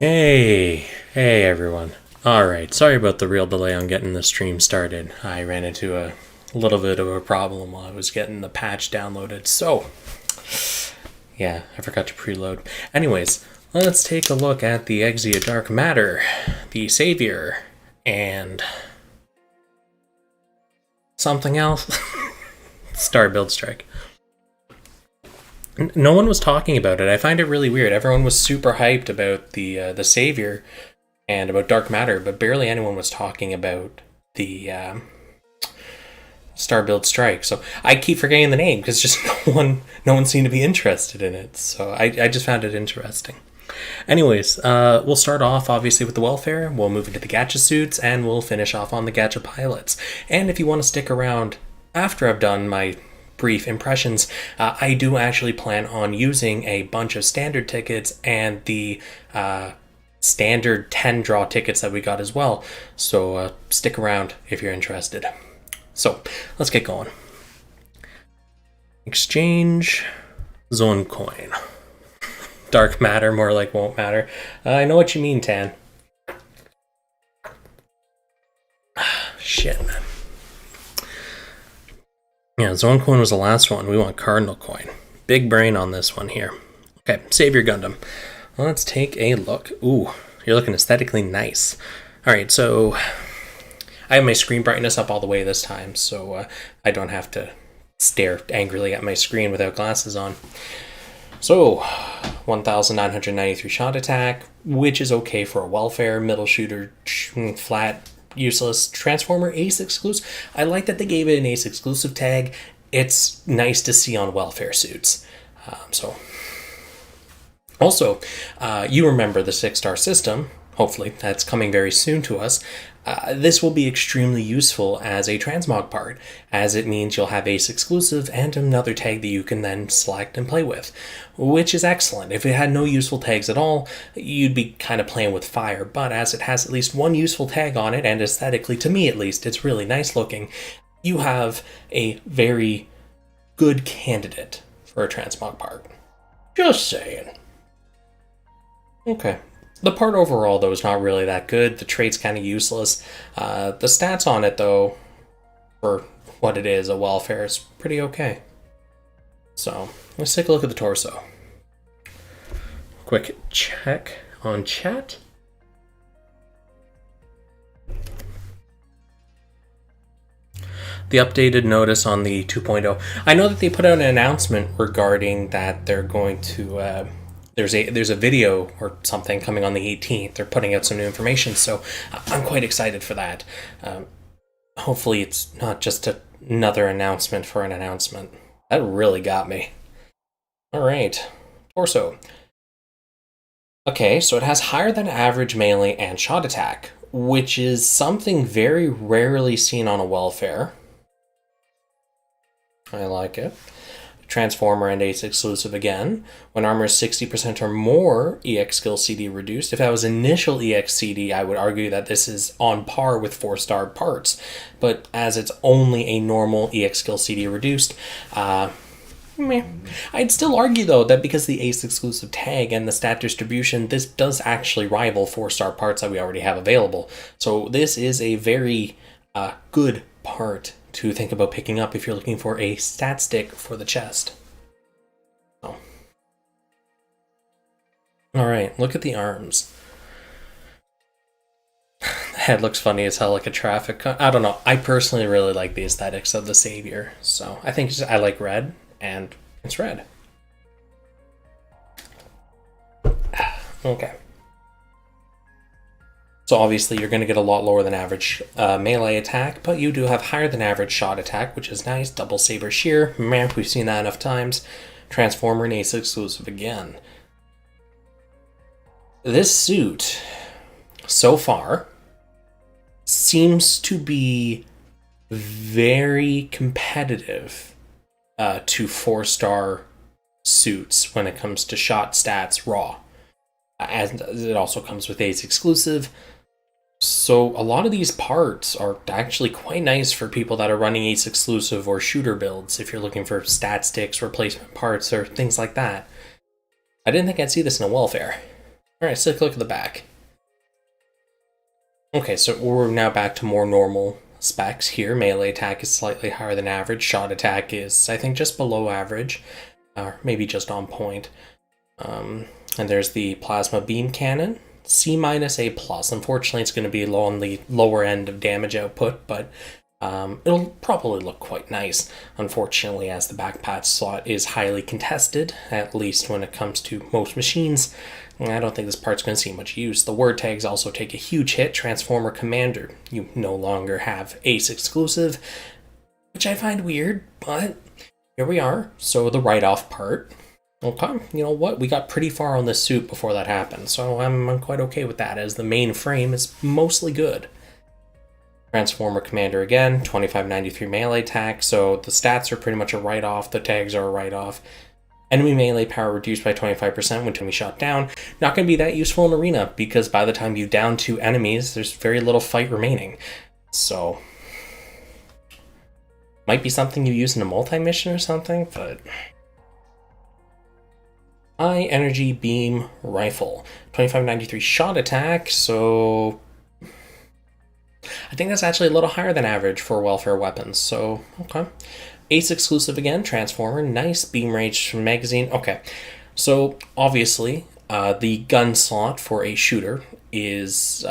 Hey everyone. Alright, sorry about the real delay on getting the stream started. I ran into a little bit of a problem while I was getting the patch downloaded, so yeah, I forgot to preload. Anyways, let's take a look at the Exia Dark Matter, the Saviour, and something else. Star Build Strike. No one was talking about it. I find it really weird. Everyone was super hyped about the Saviour and about Dark Matter, but barely anyone was talking about the Star Build Strike. So I keep forgetting the name because just no one seemed to be interested in it. So I just found it interesting. Anyways, we'll start off obviously with the welfare. We'll move into the gacha suits, and we'll finish off on the gacha pilots. And if you want to stick around after I've done my brief impressions, I do actually plan on using a bunch of standard tickets and the standard 10 draw tickets that we got as well. So stick around if you're interested. So let's get going. Exchange zone coin. Dark matter, more like won't matter. I know what you mean, Tan. Shit, man. Yeah, Zone Coin was the last one. We want Cardinal Coin. Big brain on this one here. Okay, Saviour Gundam. Let's take a look. Ooh, you're looking aesthetically nice. Alright, so I have my screen brightness up all the way this time, so I don't have to stare angrily at my screen without glasses on. So, 1,993 shot attack, which is okay for a welfare, middle shooter, flat, useless transformer ace exclusive. I like that they gave it an ace exclusive tag. It's nice to see on welfare suits. Also, you remember the 6-star system. Hopefully that's coming very soon to us. This will be extremely useful as a transmog part, as it means you'll have ace exclusive and another tag that you can then select and play with, which is excellent. If it had no useful tags at all, you'd be kind of playing with fire, but as it has at least one useful tag on it, and aesthetically, to me at least, it's really nice looking, you have a very good candidate for a transmog part. Just saying. Okay. The part overall, though, is not really that good. The trait's kind of useless. The stats on it, though, for what it is, a welfare, is pretty okay. So, let's take a look at the torso. Quick check on chat. The updated notice on the 2.0. I know that they put out an announcement regarding that they're going to... There's a video or something coming on the 18th. They're putting out some new information, so I'm quite excited for that. Hopefully it's not just another announcement for an announcement. That really got me. Alright, torso. Okay, so it has higher than average melee and shot attack, which is something very rarely seen on a welfare. I like it. Transformer and ace exclusive again. When armor is 60% or more, EX skill CD reduced. If that was initial EX CD, I would argue that this is on par with 4-star parts. But as it's only a normal EX skill CD reduced, I'd still argue though that because the ace exclusive tag and the stat distribution, this does actually rival 4-star parts that we already have available. So this is a very good part to think about picking up if you're looking for a stat stick for the chest. Oh. Alright, look at the arms. The head looks funny as hell, like a traffic I don't know. I personally really like the aesthetics of the Saviour, so I think I like red, and it's red. Okay. So obviously you're going to get a lot lower than average melee attack, but you do have higher than average shot attack, which is nice. Double saber shear, man, we've seen that enough times. Transformer and ace exclusive again. This suit, so far, seems to be very competitive to 4-star suits when it comes to shot stats raw. And it also comes with ace exclusive. So a lot of these parts are actually quite nice for people that are running ace exclusive or shooter builds, if you're looking for stat sticks, replacement parts, or things like that. I didn't think I'd see this in a welfare. Alright, so let's look at the back. Okay, so we're now back to more normal specs here. Melee attack is slightly higher than average. Shot attack is, I think, just below average, or maybe just on point. And there's the plasma beam cannon, C minus A plus. Unfortunately, it's going to be low on the lower end of damage output, but it'll probably look quite nice. Unfortunately, as the backpack slot is highly contested, at least when it comes to most machines, I don't think this part's going to see much use. The word tags also take a huge hit. Transformer Commander, you no longer have Ace exclusive, which I find weird, but here we are. So the write-off part. Okay, you know what? We got pretty far on this suit before that happened, so I'm quite okay with that, as the main frame is mostly good. Transformer Commander again, 2593 melee attack, so the stats are pretty much a write-off, the tags are a write-off. Enemy melee power reduced by 25% when enemy shot down. Not going to be that useful in arena, because by the time you down 2 enemies, there's very little fight remaining. So, might be something you use in a multi-mission or something, but... High Energy Beam Rifle, 2593 shot attack, so... I think that's actually a little higher than average for welfare weapons, so, okay. Ace exclusive again, Transformer, nice beam range magazine. Okay, so obviously the gun slot for a shooter is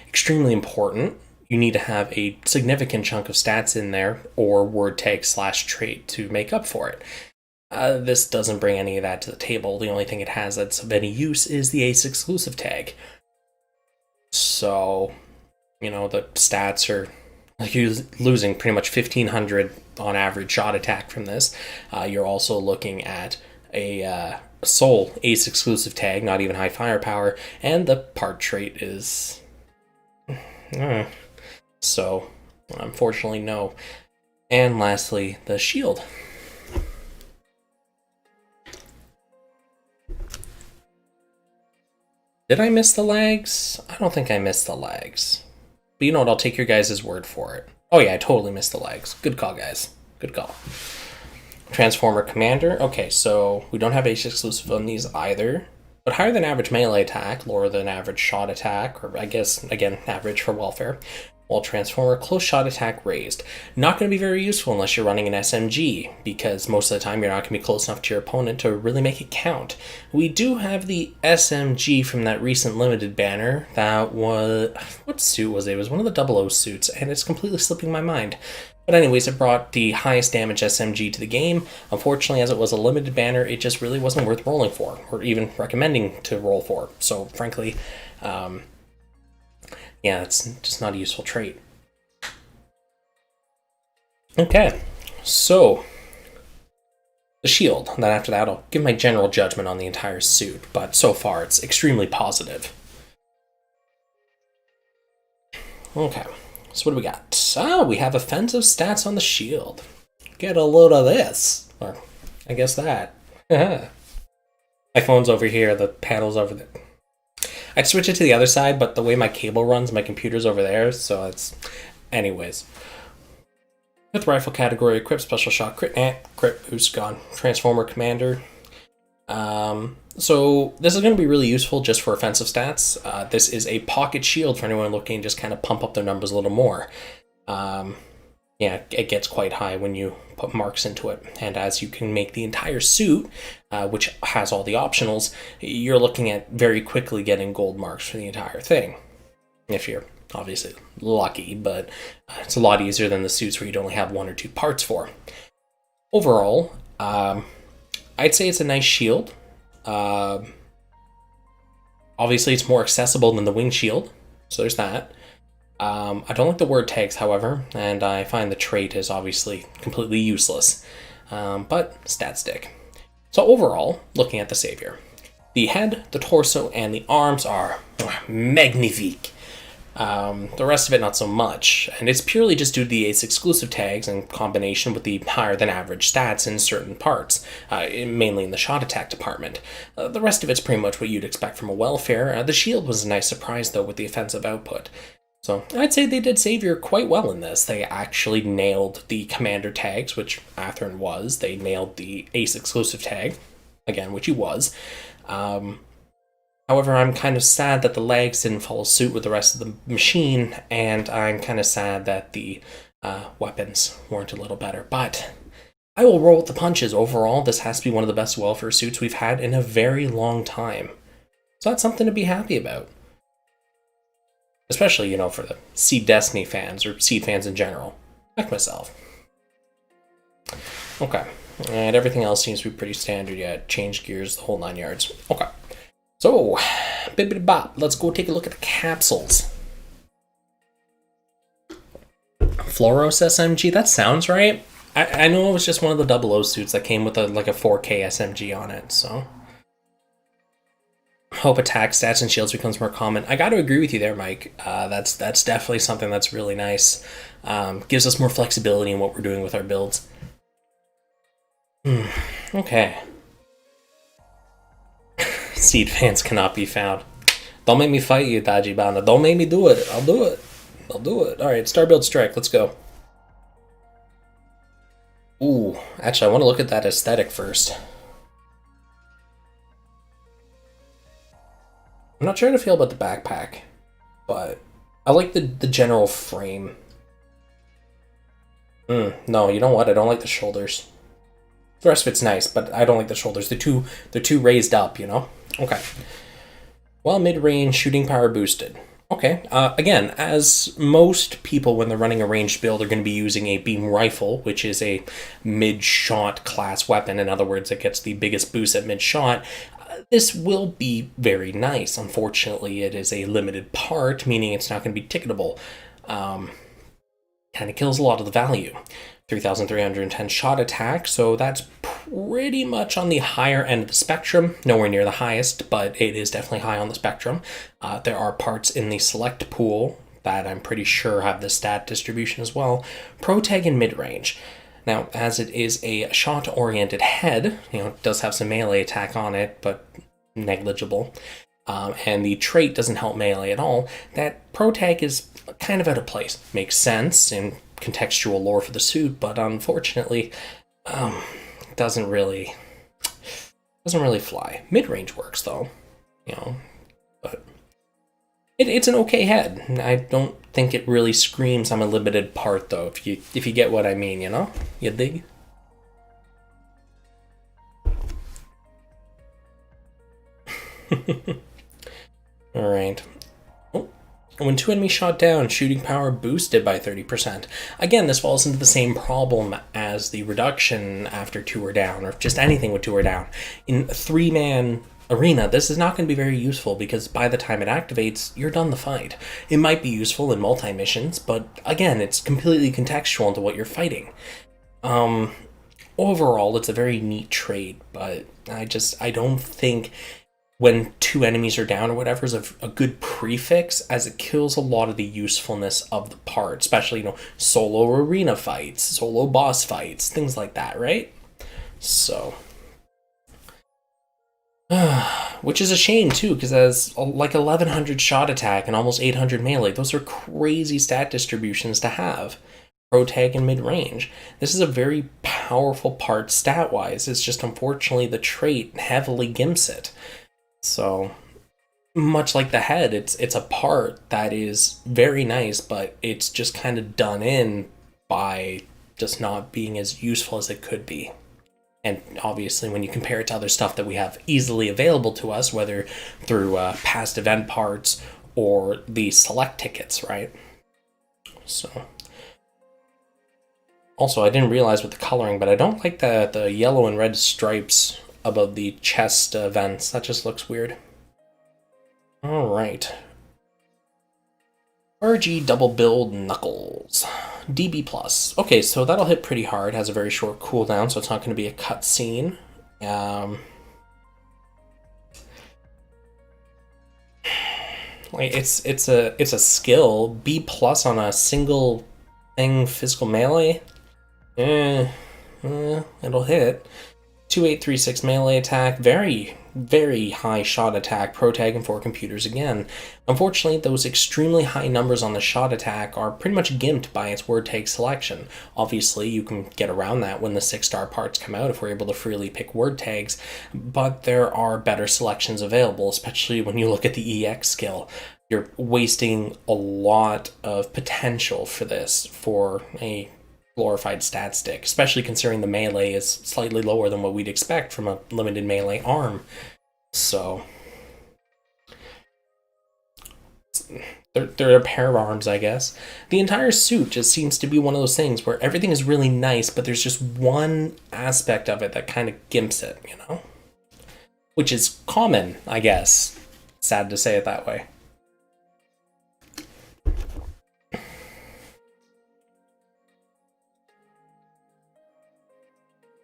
extremely important. You need to have a significant chunk of stats in there or word tag / trait to make up for it. This doesn't bring any of that to the table. The only thing it has that's of any use is the Ace exclusive tag. So, you know, the stats are... Like you're losing pretty much 1,500 on average shot attack from this. You're also looking at a sole Ace exclusive tag, not even high firepower, and the part trait is... So, unfortunately, no. And lastly, the shield. Did I miss the legs? I don't think I missed the legs. But you know what, I'll take your guys' word for it. Oh yeah, I totally missed the legs. Good call, guys. Good call. Transformer Commander. Okay, so we don't have Ace exclusive on these either. But higher than average melee attack, lower than average shot attack, or I guess, again, average for welfare. While Transformer close shot attack raised. Not going to be very useful unless you're running an SMG, because most of the time you're not going to be close enough to your opponent to really make it count. We do have the SMG from that recent limited banner. That was... What suit was it? It was one of the 00 suits, and it's completely slipping my mind. But anyways, it brought the highest damage SMG to the game. Unfortunately, as it was a limited banner, it just really wasn't worth rolling for, or even recommending to roll for. So, frankly... yeah, it's just not a useful trait. Okay, so the shield. And then after that, I'll give my general judgment on the entire suit, but so far it's extremely positive. Okay, so what do we got? We have offensive stats on the shield. Get a load of this. Or, I guess that. My phone's over here, the panel's over there. I'd switch it to the other side, but the way my cable runs, my computer's over there, so it's... Anyways. With rifle category, equip special shot, crit boost, gone. Transformer Commander. So this is going to be really useful just for offensive stats. This is a pocket shield for anyone looking to just kind of pump up their numbers a little more. Yeah, it gets quite high when you put marks into it. And as you can make the entire suit, which has all the optionals, you're looking at very quickly getting gold marks for the entire thing. If you're obviously lucky, but it's a lot easier than the suits where you'd only have 1 or 2 parts for. Overall, I'd say it's a nice shield. Obviously, it's more accessible than the wing shield, so there's that. I don't like the word tags, however, and I find the trait is obviously completely useless, but stat stick. So overall, looking at the Saviour, the head, the torso, and the arms are magnifique. The rest of it, not so much, and it's purely just due to the Ace exclusive tags in combination with the higher than average stats in certain parts, mainly in the shot attack department. The rest of it's pretty much what you'd expect from a welfare. The shield was a nice surprise, though, with the offensive output. So I'd say they did Saviour quite well in this. They actually nailed the commander tags, which Atherin was. They nailed the Ace exclusive tag, again, which he was. However, I'm kind of sad that the legs didn't follow suit with the rest of the machine, and I'm kind of sad that the weapons weren't a little better. But I will roll with the punches. Overall, this has to be one of the best welfare suits we've had in a very long time. So that's something to be happy about. Especially, for the Seed Destiny fans, or Seed fans in general. Like myself. Okay. And everything else seems to be pretty standard yet. Change gears, the whole 9 yards. Okay. So, bibbidi bop. Let's go take a look at the capsules. Floros SMG, that sounds right. I know it was just one of the 00 suits that came with a 4K SMG on it, so. Hope attack stats and shields becomes more common. I got to agree with you there, Mike. That's definitely something that's really nice. Gives us more flexibility in what we're doing with our builds. Okay. Seed fans cannot be found. Don't make me fight you, Tajibana. Don't make me do it. I'll do it. Alright, Star Build Strike. Let's go. Ooh, actually, I want to look at that aesthetic first. I'm not sure how to feel about the backpack, but I like the general frame. No, you know what? I don't like the shoulders. The rest of it's nice, but I don't like the shoulders. They're too raised up, Okay. Well, mid-range, shooting power boosted. Okay, again, as most people when they're running a ranged build are going to be using a beam rifle, which is a mid-shot class weapon. In other words, it gets the biggest boost at mid-shot. This will be very nice. Unfortunately, it is a limited part, meaning it's not going to be ticketable. Kind of kills a lot of the value. 3,310 shot attack, so that's pretty much on the higher end of the spectrum. Nowhere near the highest, but it is definitely high on the spectrum. There are parts in the select pool that I'm pretty sure have the stat distribution as well. Pro tag and mid-range. Now, as it is a shot-oriented head, it does have some melee attack on it, but negligible. And the trait doesn't help melee at all. That pro tag is kind of out of place. Makes sense in contextual lore for the suit, but unfortunately, doesn't really fly. Mid-range works though, but it's an okay head. I don't think it really screams I'm a limited part though. If you get what I mean, you dig. All right. When 2 enemies shot down, shooting power boosted by 30%. Again, this falls into the same problem as the reduction after 2 are down, or just anything with 2 are down. In a 3-man arena, this is not going to be very useful because by the time it activates, you're done the fight. It might be useful in multi-missions, but again, it's completely contextual into what you're fighting. Overall, it's a very neat trait, but I don't think when 2 enemies are down or whatever is a good prefix, as it kills a lot of the usefulness of the part, especially, solo arena fights, solo boss fights, things like that, right? So, which is a shame too, because as 1100 shot attack and almost 800 melee, those are crazy stat distributions to have. Pro tag and mid-range. This is a very powerful part stat-wise. It's just unfortunately the trait heavily gimps it. So, much like the head, it's a part that is very nice, but it's just kind of done in by just not being as useful as it could be. And obviously, when you compare it to other stuff that we have easily available to us, whether through past event parts or the select tickets, right? So, also, I didn't realize with the coloring, but I don't like the yellow and red stripes above the chest vents. That just looks weird. Alright. RG double build Knuckles. DB+. Okay, so that'll hit pretty hard. Has a very short cooldown, so it's not going to be a cutscene. It's a skill. B+ on a single thing physical melee. It'll hit. 2836 melee attack, very very high shot attack, pro tag, and 4 computers again. Unfortunately, those extremely high numbers on the shot attack are pretty much gimped by its word tag selection. Obviously, you can get around that when the 6-star parts come out if we're able to freely pick word tags, but there are better selections available, especially when you look at the EX skill. You're wasting a lot of potential for this for a glorified stat stick, especially considering the melee is slightly lower than what we'd expect from a limited melee arm. So they're a pair of arms, I guess. The entire suit just seems to be one of those things where everything is really nice, but there's just one aspect of it that kind of gimps it, you know? Which is common, I guess. Sad to say it that way.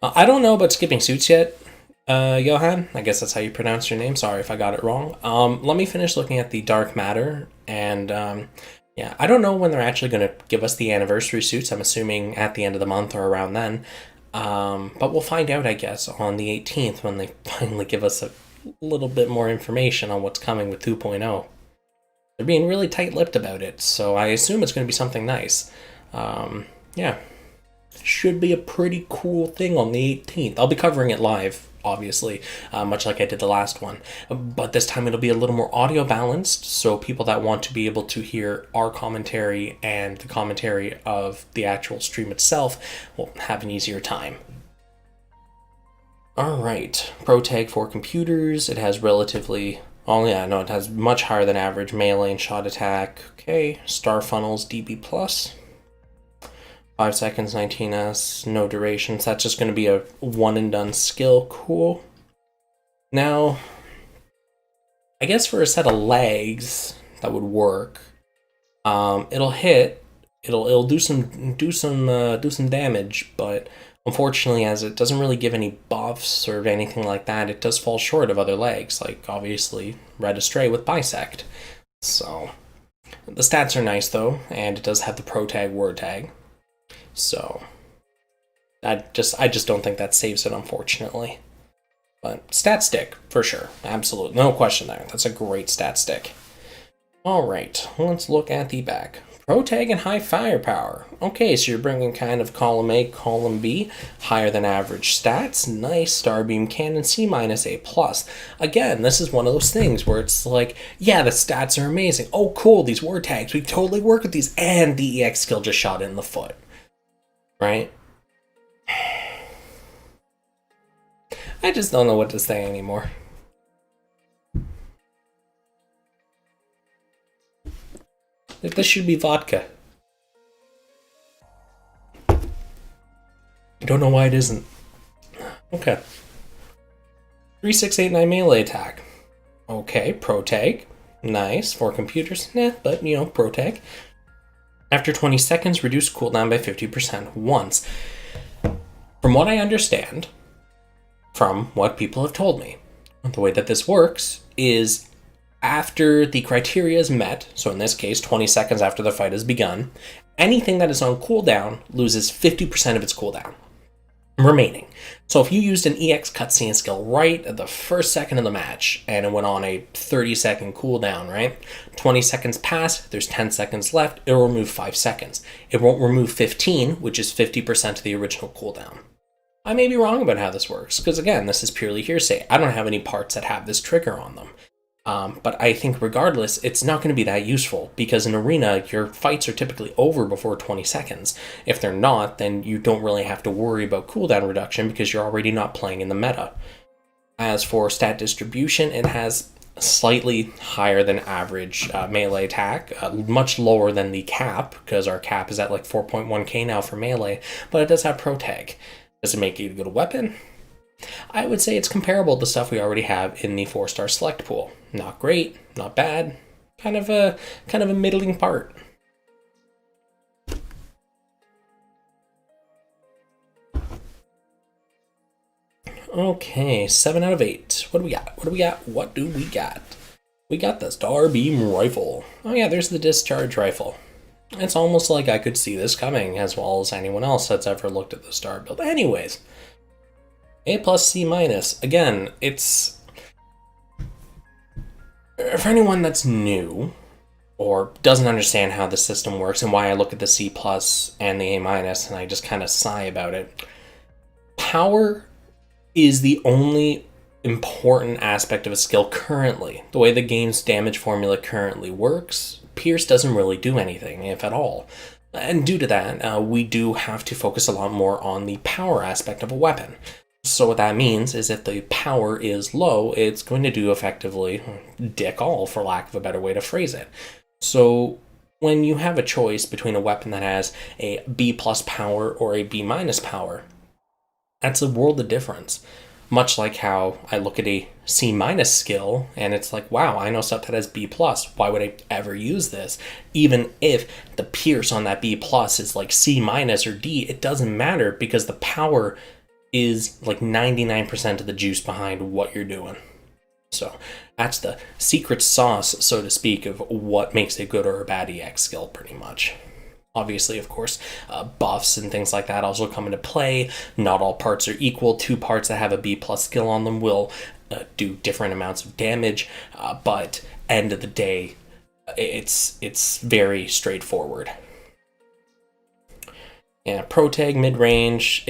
I don't know about skipping suits yet, Johan. I guess that's how you pronounce your name. Sorry if I got it wrong. Let me finish looking at the Dark Matter, and yeah, I don't know when they're actually going to give us the anniversary suits. I'm assuming at the end of the month or around then. But we'll find out, I guess, on the 18th when they finally give us a little bit more information on what's coming with 2.0. They're being really tight-lipped about it, so I assume it's going to be something nice. Yeah. Should be a pretty cool thing on the 18th. I'll be covering it live, obviously, much like I did the last one. But this time it'll be a little more audio balanced, so people that want to be able to hear our commentary and the commentary of the actual stream itself will have an easier time. Alright, Pro Tag 4 computers. It has relatively... Oh yeah, no, it has much higher than average melee and shot attack. Okay, Star Funnels DB+. 5 seconds, 19s, no durations. That's just going to be a one-and-done skill. Cool. Now, I guess for a set of legs, that would work. It'll hit. It'll do some damage, but unfortunately, as it doesn't really give any buffs or anything like that, it does fall short of other legs, like obviously Red Astray with Bisect. So the stats are nice though, and it does have the Pro Tag word tag. So I just don't think that saves it, unfortunately. But stat stick, for sure. Absolutely. No question there. That's a great stat stick. Alright, let's look at the back. Pro Tag and high firepower. Okay, so you're bringing kind of column A, column B, higher than average stats. Nice. Starbeam Cannon, C-A+. Again, this is one of those things where it's like, yeah, the stats are amazing. Oh, cool, these word tags. We totally work with these. And the EX skill just shot it in the foot. Right? I just don't know what to say anymore. This should be vodka. I don't know why it isn't. Okay. 3689 melee attack. Okay, Pro Tag. Nice. 4 computers. Nah, but you know, Pro Tag. After 20 seconds, reduce cooldown by 50% once. From what I understand, from what people have told me, the way that this works is after the criteria is met, so in this case 20 seconds after the fight has begun, anything that is on cooldown loses 50% of its cooldown remaining. So if you used an EX cutscene skill right at the first second of the match and it went on a 30-second cooldown, right? 20 seconds pass, there's 10 seconds left, it'll remove 5 seconds. It won't remove 15, which is 50% of the original cooldown. I may be wrong about how this works, because again, this is purely hearsay. I don't have any parts that have this trigger on them. But I think regardless, it's not going to be that useful, because in Arena, your fights are typically over before 20 seconds. If they're not, then you don't really have to worry about cooldown reduction, because you're already not playing in the meta. As for stat distribution, it has slightly higher than average melee attack, much lower than the cap, because our cap is at like 4.1k now for melee, but it does have Pro Tag. Does it make it a good weapon? I would say it's comparable to stuff we already have in the 4-star select pool. Not great, not bad, kind of a middling part. Okay, 7 out of 8. What do we got? We got the Starbeam Rifle. Oh yeah, there's the discharge rifle. It's almost like I could see this coming, as well as anyone else that's ever looked at the Star build. Anyways, A+, C-. Again, it's For anyone that's new or doesn't understand how the system works and why I look at the C plus and the A minus and I just kind of sigh about it, power is the only important aspect of a skill currently. The way the game's damage formula currently works, Pierce doesn't really do anything, if at all. And due to that, we do have to focus a lot more on the power aspect of a weapon. So what that means is if the power is low, it's going to do effectively dick all, for lack of a better way to phrase it. So when you have a choice between a weapon that has a B plus power or a B minus power, that's a world of difference. Much like how I look at a C minus skill and it's like, wow, I know stuff that has B plus. Why would I ever use this? Even if the pierce on that B plus is like C minus or D, it doesn't matter because the power is like 99% of the juice behind what you're doing. So that's the secret sauce, so to speak, of what makes a good or a bad EX skill, pretty much. Obviously, of course, buffs and things like that also come into play. Not all parts are equal. 2 parts that have a B plus skill on them will do different amounts of damage, but end of the day, it's very straightforward. Yeah, pro tag mid range.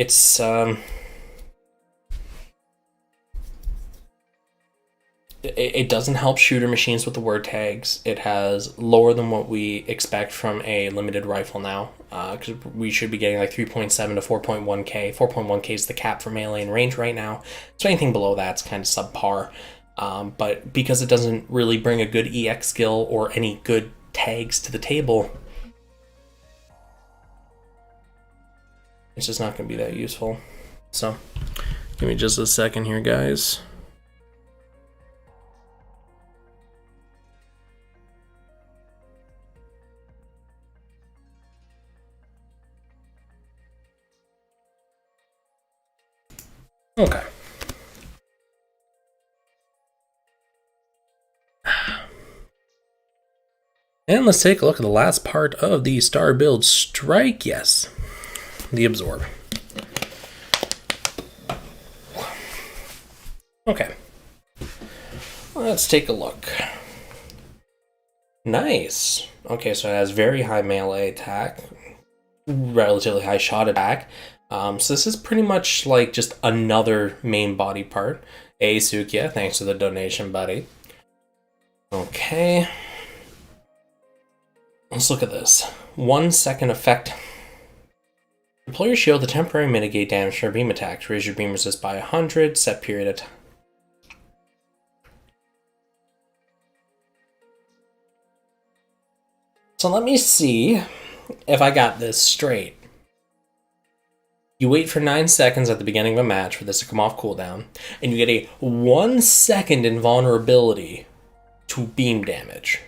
It doesn't help shooter machines with the word tags. It has lower than what we expect from a limited rifle now, because we should be getting like 3.7 to 4.1k. 4.1k is the cap for melee and range right now, so anything below that's kind of subpar. But because it doesn't really bring a good EX skill or any good tags to the table, it's just not going to be that useful. So, give me just a second here, guys. Okay. And let's take a look at the last part of the star build strike. Yes, the absorb. Okay. Let's take a look. Nice. Okay, so it has very high melee attack, relatively high shot attack. So this is pretty much like just another main body part. Hey, Sukia, thanks for the donation, buddy. Okay. Let's look at this. 1 second effect. Deploy your shield to temporarily mitigate damage from beam attacks. Raise your beam resist by 100. Set period of time. So let me see if I got this straight. You wait for 9 seconds at the beginning of a match for this to come off cooldown, and you get a 1 second invulnerability to beam damage.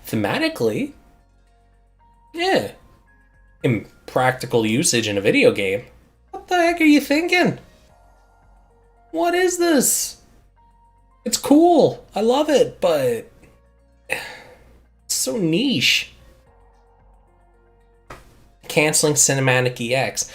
Thematically, yeah. In practical usage in a video game, what the heck are you thinking? What is this? It's cool. I love it, but it's so niche. Canceling cinematic EX.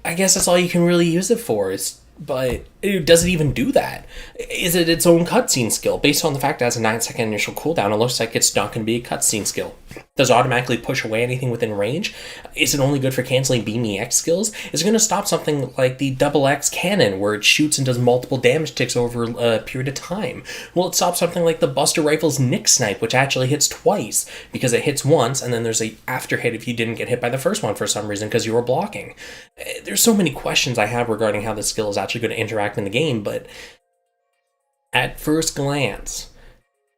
I guess that's all you can really use it for. But does it even do that? Is it its own cutscene skill? Based on the fact that it has a 9 second initial cooldown, it looks like it's not going to be a cutscene skill. Does it automatically push away anything within range? Is it only good for canceling beam EX skills? Is it going to stop something like the double X cannon, where it shoots and does multiple damage ticks over a period of time? Will it stop something like the Buster Rifle's Nick Snipe, which actually hits twice, because it hits once, and then there's a after hit if you didn't get hit by the first one for some reason because you were blocking? There's so many questions I have regarding how this skill is actually going to interact in the game, but at first glance,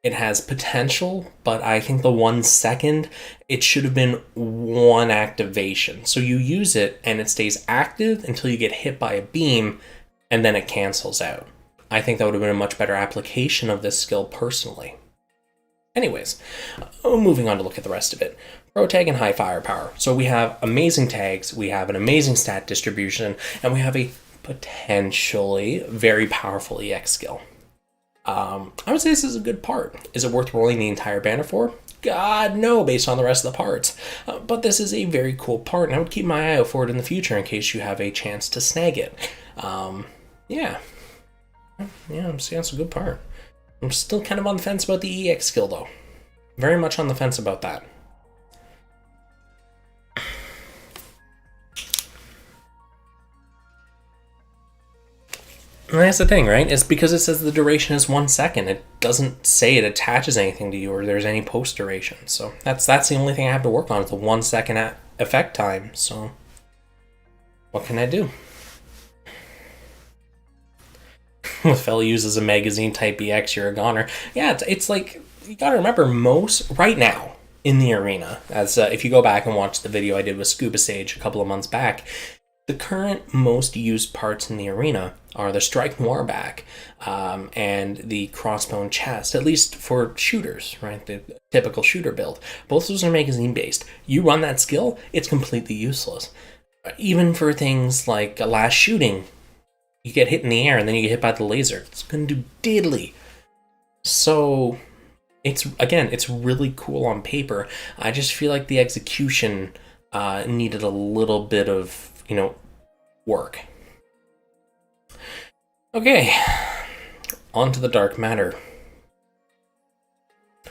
it has potential, but I think the 1 second, it should have been 1 activation. So you use it, and it stays active until you get hit by a beam, and then it cancels out. I think that would have been a much better application of this skill personally. Anyways, moving on to look at the rest of it. Pro tag and high firepower. So we have amazing tags, we have an amazing stat distribution, and we have a potentially very powerful EX skill. I would say this is a good part. Is it worth rolling the entire banner for? God, no, based on the rest of the parts. But this is a very cool part, and I would keep my eye out for it in the future in case you have a chance to snag it. Yeah. Yeah, I'm seeing that's a good part. I'm still kind of on the fence about the EX skill, though. Very much on the fence about that. And that's the thing, right? It's because it says the duration is 1 second. It doesn't say it attaches anything to you or there's any post duration. So that's the only thing I have to work on is the 1 second effect time. So what can I do? If Fell uses a magazine type EX, you're a goner. Yeah, it's like, you gotta remember, most, right now, in the arena, as if you go back and watch the video I did with Scuba Sage a couple of months back, the current most used parts in the arena are the Strike Noir back and the Crossbone chest, at least for shooters, right? The typical shooter build. Both of those are magazine based. You run that skill, it's completely useless. Even for things like a last shooting, you get hit in the air and then you get hit by the laser. It's going to do diddly. So it's really cool on paper. I just feel like the execution needed a little bit of, work. Okay, on to the dark matter.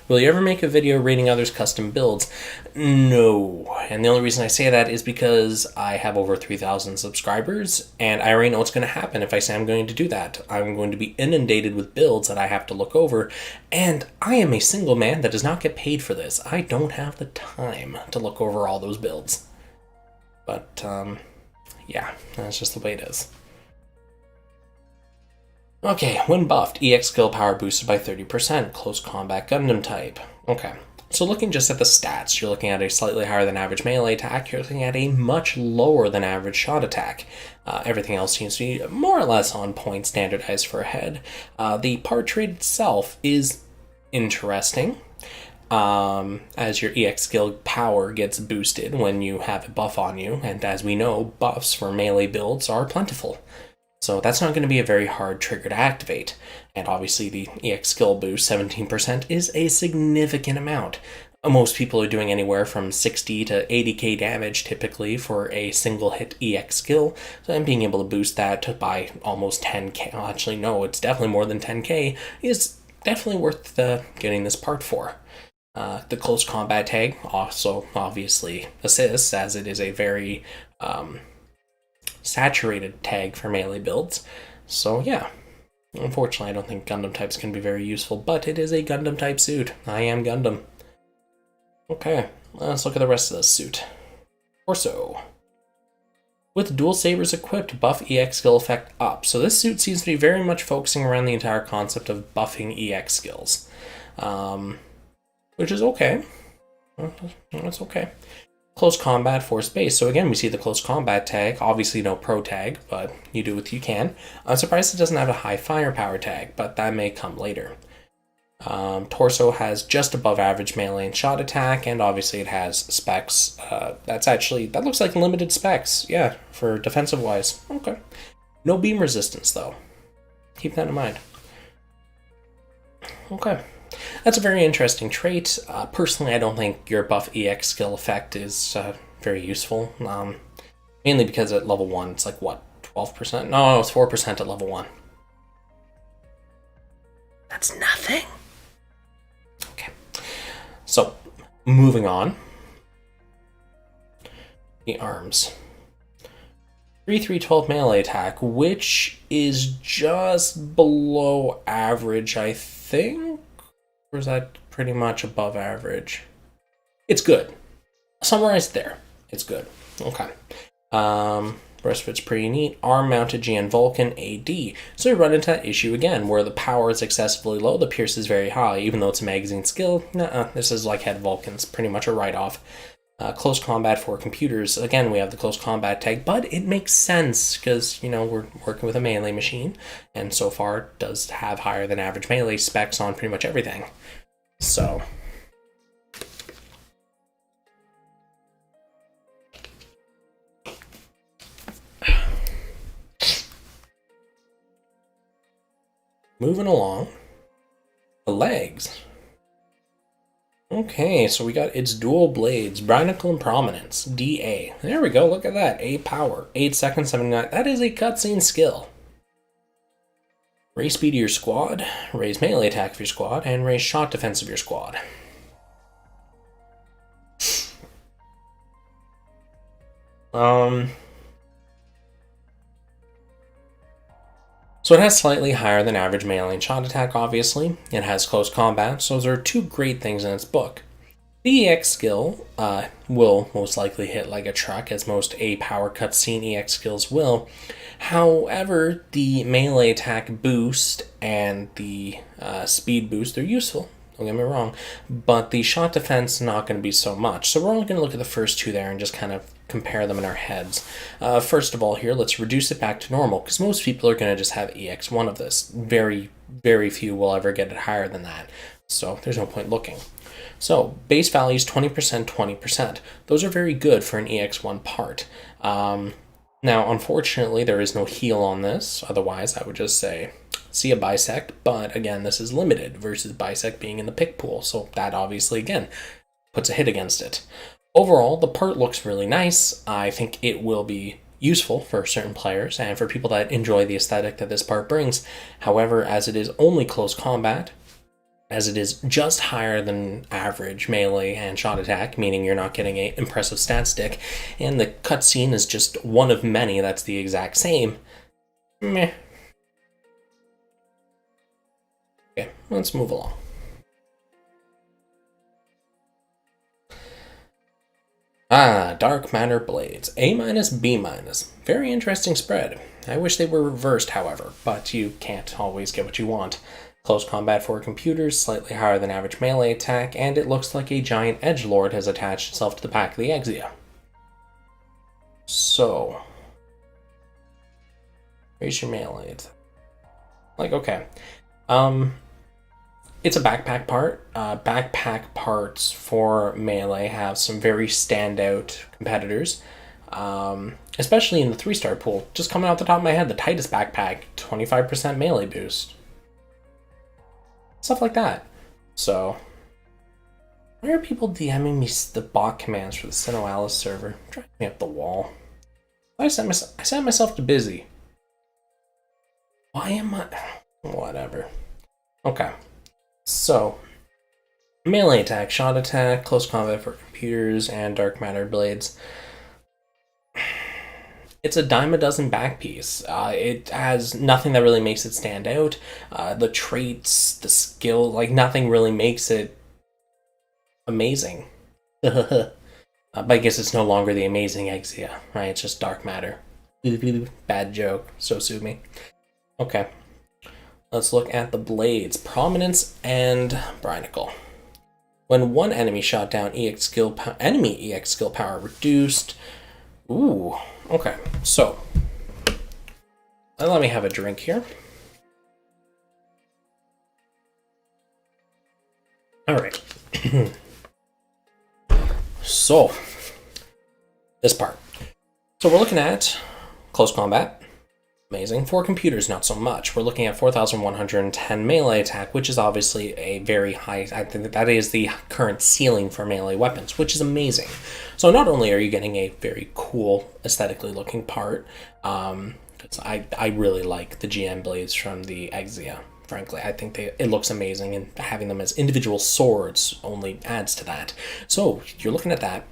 Will you ever make a video rating others' custom builds? No. And the only reason I say that is because I have over 3,000 subscribers, and I already know what's going to happen if I say I'm going to do that. I'm going to be inundated with builds that I have to look over, and I am a single man that does not get paid for this. I don't have the time to look over all those builds. But, yeah, that's just the way it is. Okay, when buffed, EX skill power boosted by 30%, close combat Gundam type. Okay, so looking just at the stats, you're looking at a slightly higher than average melee attack, you're looking at a much lower than average shot attack. Everything else seems to be more or less on point, standardized for a head. The part trade itself is interesting, as your EX skill power gets boosted when you have a buff on you, and as we know, buffs for melee builds are plentiful. So that's not going to be a very hard trigger to activate. And obviously the EX skill boost, 17%, is a significant amount. Most people are doing anywhere from 60 to 80k damage typically for a single hit EX skill. So then being able to boost that by almost 10k, well, actually no, it's definitely more than 10k, is definitely worth getting this part for. The close combat tag also obviously assists, as it is a very saturated tag for melee builds. So yeah, unfortunately I don't think Gundam types can be very useful, but it is a Gundam type suit. I am Gundam. Okay, let's look at the rest of this suit. Torso. With dual sabers equipped, buff EX skill effect up. So this suit seems to be very much focusing around the entire concept of buffing EX skills. Which is okay. It's okay. Close combat for space. So again, we see the close combat tag. Obviously no pro tag, but you do what you can. I'm surprised it doesn't have a high firepower tag, but that may come later. Torso has just above average melee and shot attack, and obviously it has specs. That looks like limited specs, yeah, for defensive wise. Okay. No beam resistance though. Keep that in mind. Okay. That's a very interesting trait. Personally, I don't think your buff EX skill effect is very useful. Mainly because at level 1, it's like, what, 12%? No, it's 4% at level 1. That's nothing. Okay. So, moving on. The arms. 3/3/12 melee attack, which is just below average, I think? Or is that pretty much above average? It's good. Summarized there. It's good. Okay. Rest of it's pretty neat. Arm-mounted GN Vulcan AD. So we run into that issue again, where the power is excessively low, the pierce is very high, even though it's a magazine skill. This is like head Vulcan's, pretty much a write-off. Close combat for computers. Again, we have the close combat tag, but it makes sense because, we're working with a melee machine, and so far it does have higher than average melee specs on pretty much everything. So, moving along, the legs. Okay, so we got its dual blades, Brinicle and Prominence, DA. There we go, look at that, A power, 8 seconds, 79. That is a cutscene skill. Raise speed of your squad, raise melee attack of your squad, and raise shot defense of your squad. So it has slightly higher than average melee and shot attack, obviously. It has close combat, so those are two great things in its book. The EX skill will most likely hit like a truck, as most A power cutscene EX skills will. However, the melee attack boost and the speed boost are useful. Don't get me wrong, but the shot defense not going to be so much. So we're only going to look at the first two there and just kind of compare them in our heads. First of all, here let's reduce it back to normal, because most people are going to just have EX1 of this. Very, very few will ever get it higher than that. So there's no point looking. So base value is 20%, 20%. Those are very good for an EX1 part. Now, unfortunately, there is no heal on this. Otherwise, I would just say, see a bisect. But again, this is limited versus bisect being in the pick pool. So that obviously, again, puts a hit against it. Overall, the part looks really nice. I think it will be useful for certain players and for people that enjoy the aesthetic that this part brings. However, as it is only close combat, as it is just higher than average melee and shot attack, meaning you're not getting an impressive stat stick, and the cutscene is just one of many that's the exact same, meh. Okay, let's move along. Dark Matter Blades. A-, B-. Very interesting spread. I wish they were reversed, however, but you can't always get what you want. Close combat for computers, slightly higher than average melee attack, and it looks like a giant edgelord has attached itself to the back of the Exia. So, raise your melee attack. Like, okay. It's a backpack part. Backpack parts for melee have some very standout competitors, especially in the 3-star pool. Just coming off the top of my head, the tightest backpack, 25% melee boost. Stuff like that. So, why are people DMing me the bot commands for the Sinnoh Alice server? Driving me up the wall. I set myself to busy. Why am I... Whatever. Okay. So, melee attack, shot attack, close combat for computers, and dark matter blades. It's a dime a dozen back piece. It has nothing that really makes it stand out. The traits, the skill, like nothing really makes it amazing. But I guess it's no longer the amazing Exia, right? It's just dark matter. Bad joke, so sue me. Okay. Let's look at the blades, Prominence and Brinicle. When one enemy shot down, enemy EX skill power reduced. Ooh, okay. So, let me have a drink here. All right. So, this part. So we're looking at close combat. Amazing. For computers, not so much. We're looking at 4,110 melee attack, which is obviously a very high... I think that is the current ceiling for melee weapons, which is amazing. So not only are you getting a very cool, aesthetically looking part, because I really like the GM blades from the Exia. Frankly, I think it looks amazing, and having them as individual swords only adds to that. So you're looking at that.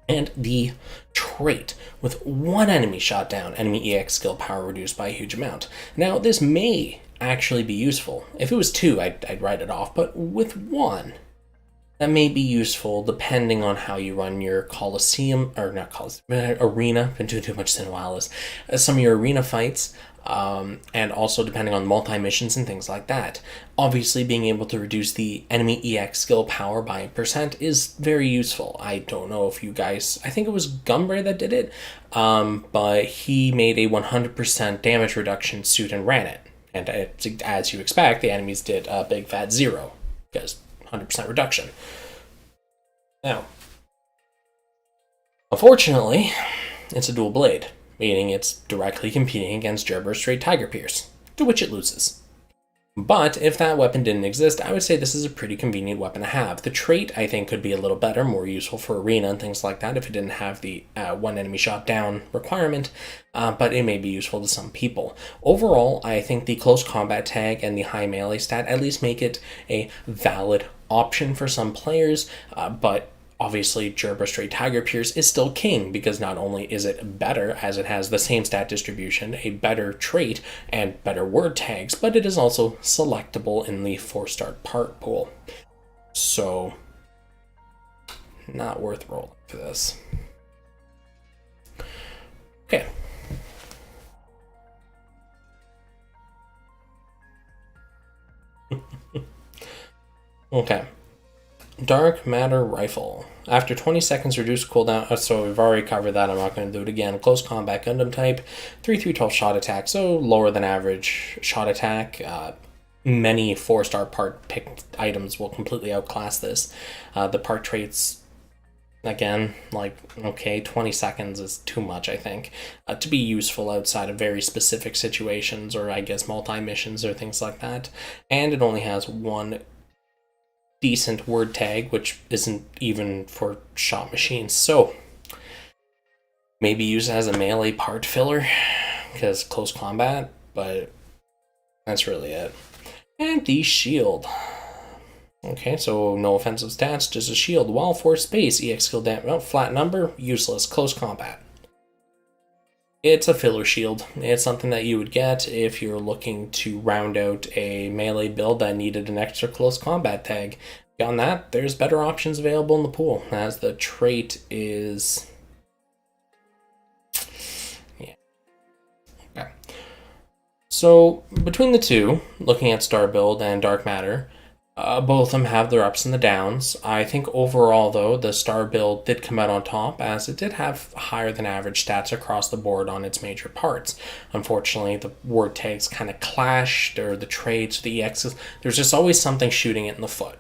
And the trait, with one enemy shot down, enemy EX skill power reduced by a huge amount. Now, this may actually be useful. If it was 2, I'd write it off, but with 1, that may be useful depending on how you run your Coliseum, or not Coliseum, arena, been doing too much Sinnoh Alice, some of your arena fights, and also depending on multi-missions and things like that. Obviously, being able to reduce the enemy EX skill power by 1% is very useful. I don't know if you guys... I think it was Gunpla that did it, but he made a 100% damage reduction suit and ran it. And as you expect, the enemies did a big fat 0, because 100% reduction. Now, unfortunately, it's a dual blade, meaning it's directly competing against Gerber's straight Tiger Pierce, to which it loses. But if that weapon didn't exist, I would say this is a pretty convenient weapon to have. The trait, I think, could be a little better, more useful for arena and things like that if it didn't have the one enemy shot down requirement, but it may be useful to some people. Overall, I think the close combat tag and the high melee stat at least make it a valid option for some players, but obviously, Gerber Stray Tiger Pierce is still king because not only is it better as it has the same stat distribution, a better trait, and better word tags, but it is also selectable in the 4-star part pool. So, not worth rolling for this. Okay. Okay. Dark Matter Rifle. After 20 seconds, reduced cooldown. So we've already covered that. I'm not going to do it again. Close combat Gundam type. 3/312 shot attack. So lower than average shot attack. Many 4-star part picked items will completely outclass this. The part traits, again, like, okay, 20 seconds is too much, I think, to be useful outside of very specific situations or, I guess, multi-missions or things like that. And it only has one decent word tag, which isn't even for shot machines. So maybe use it as a melee part filler because close combat, but that's really it. And the shield. Okay, so no offensive stats, just a shield. While for space, EX skill damage, well, flat number, useless, close combat. It's a filler shield. It's something that you would get if you're looking to round out a melee build that needed an extra close combat tag. Beyond that, there's better options available in the pool, as the trait is... yeah. Okay. So, between the two, looking at Star Build and Dark Matter, both of them have their ups and the downs. I think overall, though, the Star Build did come out on top, as it did have higher than average stats across the board on its major parts. Unfortunately, the word tags kind of clashed, or the traits, the EXs. There's just always something shooting it in the foot.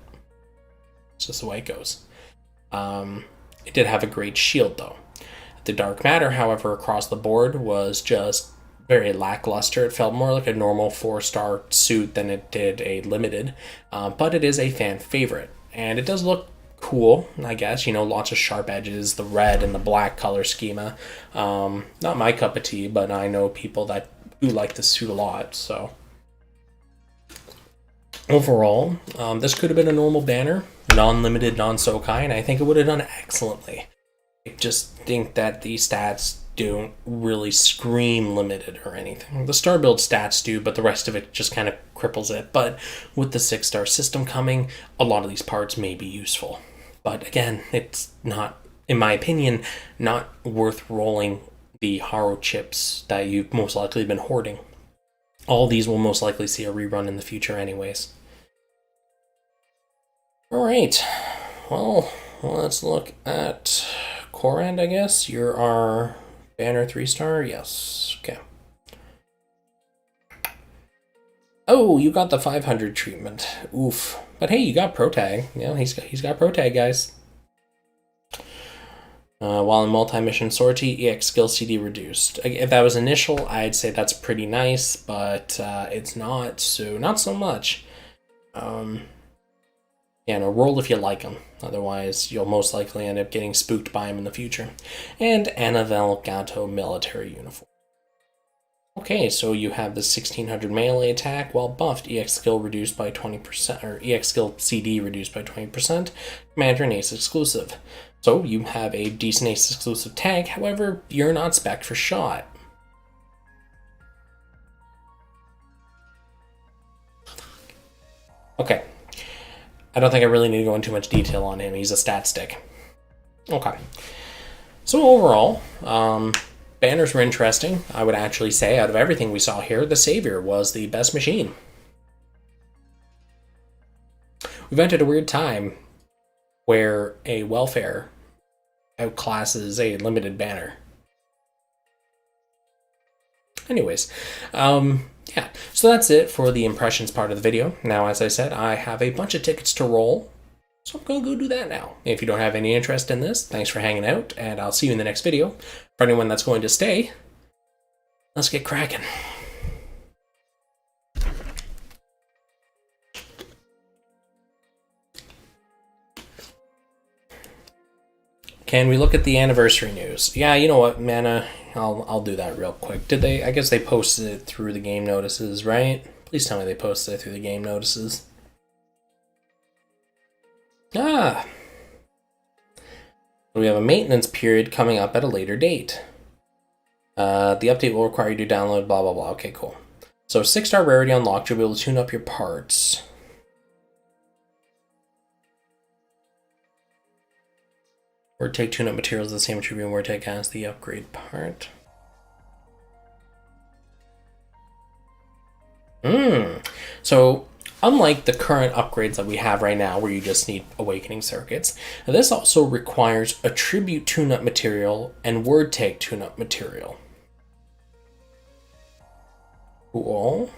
It's just the way it goes. It did have a great shield, though. The Dark Matter, however, across the board was just very lackluster. It felt more like a normal 4-star suit than it did a limited, but it is a fan favorite, and it does look cool, I guess. You know, lots of sharp edges, the red and the black color schema. Not my cup of tea, but I know people that do like the suit a lot, so. Overall, this could have been a normal banner, non-limited, non-Sokai, and I think it would have done excellently. I just think that the stats don't really scream limited or anything. The Star Build stats do, but the rest of it just kind of cripples it. But with the 6-star system coming, a lot of these parts may be useful. But again, it's not, in my opinion, not worth rolling the Haro chips that you've most likely been hoarding. All these will most likely see a rerun in the future anyways. Alright, well, let's look at Courand, I guess. You're our banner 3-star? Yes. Okay. Oh, you got the 500 treatment. Oof. But hey, you got Pro Tag. Yeah, he's got Pro Tag, guys. While in multi-mission sortie, EX skill CD reduced. If that was initial, I'd say that's pretty nice, but it's not, so not so much. Yeah, no, roll if you like him. Otherwise, you'll most likely end up getting spooked by him in the future. And Anavel Gato military uniform. Okay, so you have the 1600 melee attack while buffed, EX skill reduced by 20%, or EX skill CD reduced by 20%, Commander and Ace exclusive. So you have a decent Ace exclusive tag, however, you're not spec'd for shot. Okay. I don't think I really need to go into too much detail on him. He's a stat stick. Okay. So overall, banners were interesting. I would actually say out of everything we saw here, the Saviour was the best machine. We've entered a weird time where a welfare outclasses a limited banner. Anyways, yeah, so that's it for the impressions part of the video. Now, as I said, I have a bunch of tickets to roll, so I'm going to go do that now. If you don't have any interest in this, thanks for hanging out, and I'll see you in the next video. For anyone that's going to stay, let's get cracking. Can we look at the anniversary news? Yeah, you know what, Mana? I'll do that real quick. Did they? I guess they posted it through the game notices, right? Please tell me they posted it through the game notices. Ah. We have a maintenance period coming up at a later date. The update will require you to download blah blah blah. Okay, cool. So 6-star rarity unlocked, you'll be able to tune up your parts. Word take tune-up materials the same attribute word take as the upgrade part. So unlike the current upgrades that we have right now where you just need awakening circuits, this also requires attribute tune-up material and word take tune-up material. Cool.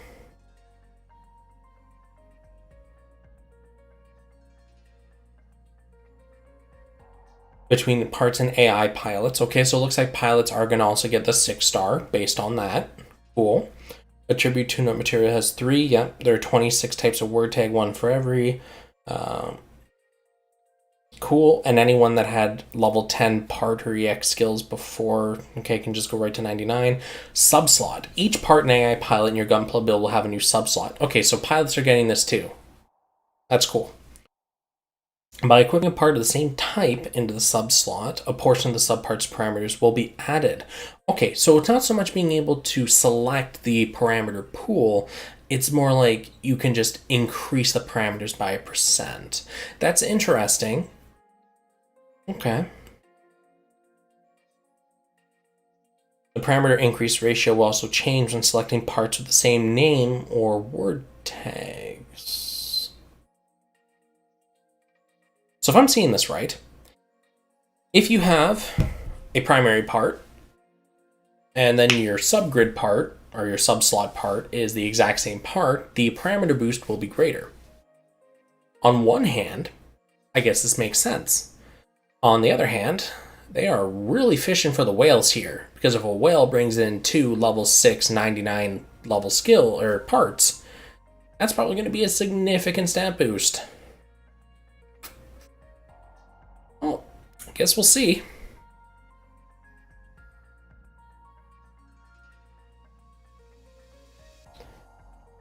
Between parts and AI pilots. Okay, so it looks like pilots are going to also get the 6-star based on that. Cool. Attribute tune-up material has 3. Yep, there are 26 types of word tag, 1 for every. Cool. And anyone that had level 10 part or EX skills before, okay, can just go right to 99. Subslot. Each part and AI pilot in your Gunpla build will have a new subslot. Okay, so pilots are getting this too. That's cool. By equipping a part of the same type into the subslot, a portion of the subpart's parameters will be added. Okay, so it's not so much being able to select the parameter pool, it's more like you can just increase the parameters by 1%. That's interesting. Okay. The parameter increase ratio will also change when selecting parts with the same name or word tags. So if I'm seeing this right, if you have a primary part and then your subgrid part or your subslot part is the exact same part, the parameter boost will be greater. On one hand, I guess this makes sense. On the other hand, they are really fishing for the whales here, because if a whale brings in 2 level 6, 99 level skill or parts, that's probably going to be a significant stat boost. Well, I guess we'll see.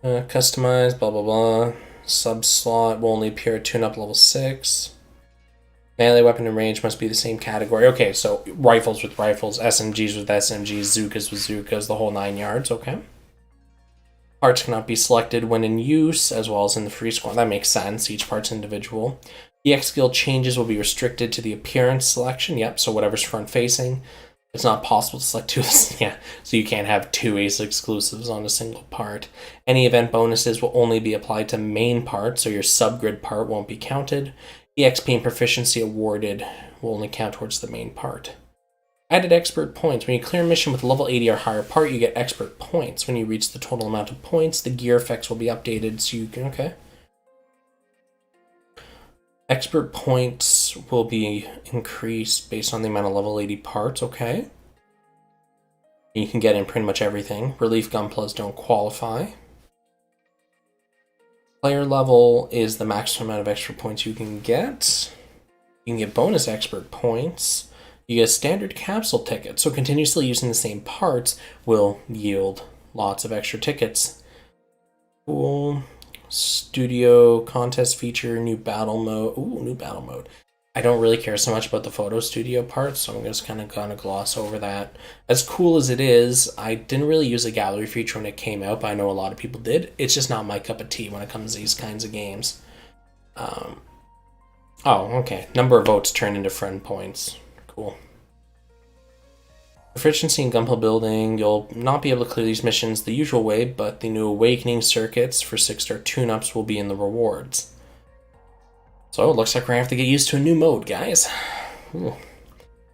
Customize, blah blah blah. Subslot will only appear at tune-up level 6. Melee weapon and range must be the same category. Okay, so rifles with rifles, SMGs with SMGs, Zookas with Zookas, the whole 9 yards, okay. Parts cannot be selected when in use, as well as in the free squad. That makes sense, each part's individual. EX skill changes will be restricted to the appearance selection, yep, so whatever's front-facing. It's not possible to select 2, yeah, so you can't have 2 ace exclusives on a single part. Any event bonuses will only be applied to main parts, so your subgrid part won't be counted. EXP and proficiency awarded will only count towards the main part. Added expert points. When you clear a mission with a level 80 or higher part, you get expert points. When you reach the total amount of points, the gear effects will be updated so you can, okay. Expert points will be increased based on the amount of level 80 parts, okay. You can get in pretty much everything. Relief Gunplas don't qualify. Player level is the maximum amount of extra points you can get. You can get bonus expert points. You get standard capsule tickets. So continuously using the same parts will yield lots of extra tickets. Cool. Studio contest feature, new battle mode. Ooh, new battle mode. I don't really care so much about the photo studio part, so I'm just kind of gonna gloss over that. As cool as it is, I didn't really use the gallery feature when it came out, but I know a lot of people did. It's just not my cup of tea when it comes to these kinds of games. Oh, okay. Number of votes turned into friend points. Cool. Proficiency in Gunpla building. You'll not be able to clear these missions the usual way, but the new awakening circuits for 6-star tune-ups will be in the rewards. So it looks like we're going to have to get used to a new mode, guys. Ooh.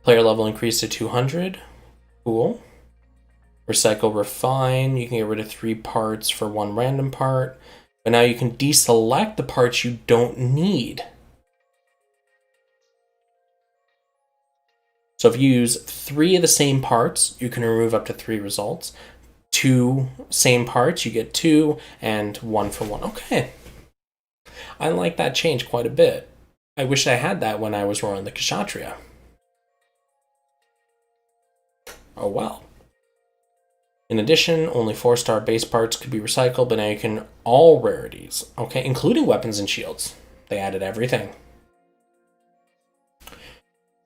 Player level increased to 200. Cool. Recycle, refine. You can get rid of 3 parts for 1 random part. But now you can deselect the parts you don't need. So if you use 3 of the same parts, you can remove up to 3 results. 2 same parts, you get 2, and 1 for 1. Okay. I like that change quite a bit. I wish I had that when I was rolling the Kshatriya. Oh well. In addition, only 4-star base parts could be recycled, but now you can all rarities. Okay, including weapons and shields. They added everything.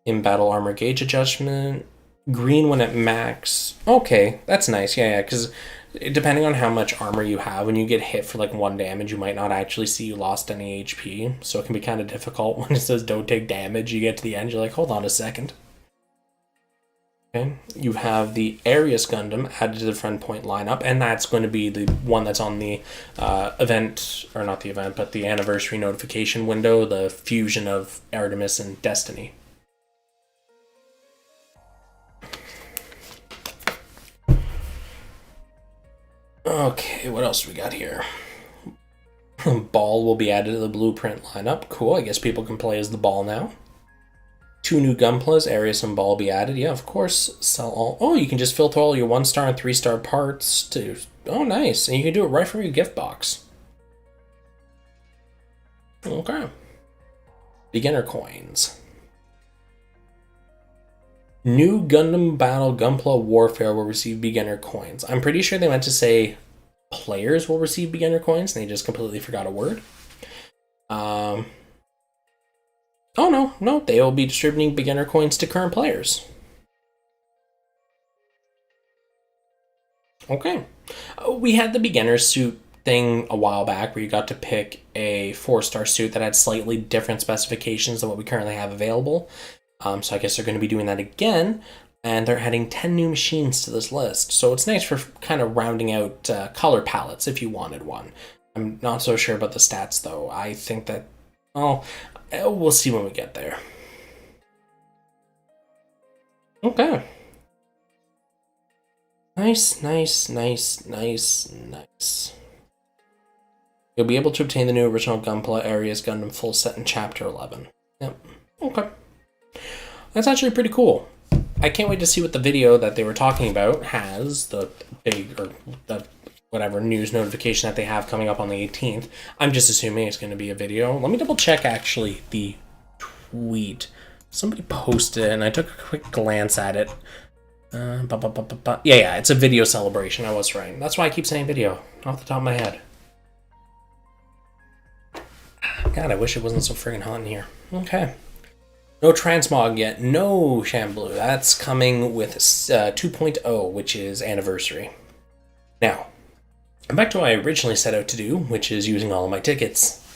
In battle armor gauge adjustment. Green when at max. Okay, that's nice. Yeah, because depending on how much armor you have, when you get hit for like 1 damage, you might not actually see you lost any HP. So it can be kind of difficult when it says don't take damage. You get to the end, you're like, hold on a second. Okay, you have the Arius Gundam added to the front point lineup, and that's going to be the one that's on the event, or not the event, but the anniversary notification window, the fusion of Artemis and Destiny. Okay, what else do we got here? Ball will be added to the blueprint lineup. Cool, I guess people can play as the Ball now. 2 new Gunplas, Arius and Ball be added. Yeah, of course. Sell all. Oh, you can just filter all your 1-star and 3-star parts to. Oh, nice. And you can do it right from your gift box. Okay. Beginner coins. New Gundam Battle Gunpla Warfare will receive beginner coins. I'm pretty sure they meant to say players will receive beginner coins, and they just completely forgot a word. Oh, no, they will be distributing beginner coins to current players. Okay. We had the beginner suit thing a while back where you got to pick a 4-star suit that had slightly different specifications than what we currently have available. So I guess they're going to be doing that again, and they're adding 10 new machines to this list. So it's nice for kind of rounding out color palettes if you wanted one. I'm not so sure about the stats, though. I think that, we'll see when we get there. Okay. Nice. You'll be able to obtain the new original Gunpla Arius Gundam full set in Chapter 11. Yep. Okay. That's actually pretty cool. I can't wait to see what the video that they were talking about has, the big, or the whatever news notification that they have coming up on the 18th. I'm just assuming it's going to be a video. Let me double check actually the tweet. Somebody posted it and I took a quick glance at it. Yeah, it's a video celebration. I was right. That's why I keep saying video off the top of my head. God, I wish it wasn't so friggin' hot in here. Okay. No transmog yet. No Shamblu. That's coming with 2.0, which is anniversary. Now, back to what I originally set out to do, which is using all of my tickets.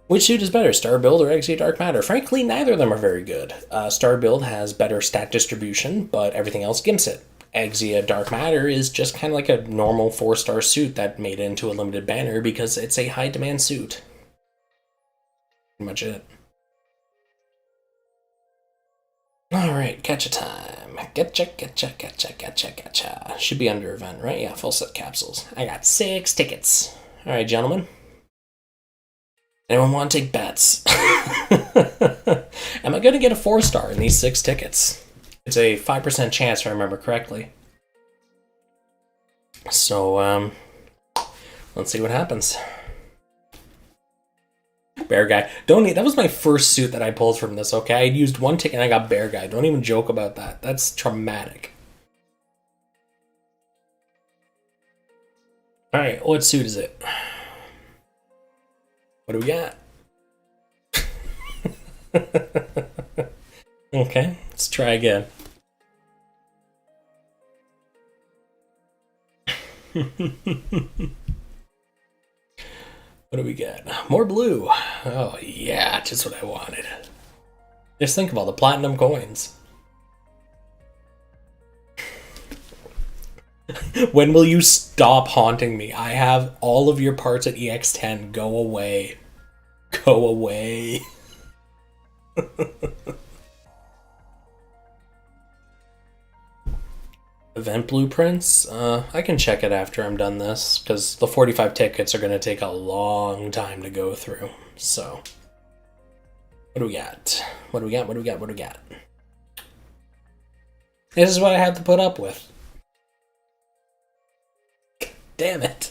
Which suit is better, Star Build or Exia Dark Matter? Frankly, neither of them are very good. Star Build has better stat distribution, but everything else gimps it. Exia Dark Matter is just kind of like a normal 4-star suit that made it into a limited banner because it's a high-demand suit. Pretty much it. Alright, Gacha time. Gacha. Should be under event, right? Yeah, full set capsules. I got 6 tickets. Alright, gentlemen. Anyone want to take bets? Am I going to get a 4-star in these 6 tickets? It's a 5% chance if I remember correctly. So, let's see what happens. Bear Guy. That was my first suit that I pulled from this, okay? I used 1 ticket and I got Bear Guy. Don't even joke about that. That's traumatic. Alright, what suit is it? What do we got? Okay, let's try again. What do we got? More blue. Oh, yeah, just what I wanted. Just think of all the platinum coins. When will you stop haunting me? I have all of your parts at EX10. Go away. Go away. Event blueprints? I can check it after I'm done this, because the 45 tickets are going to take a long time to go through. So, what do we got? What do we got? This is what I have to put up with. Damn it.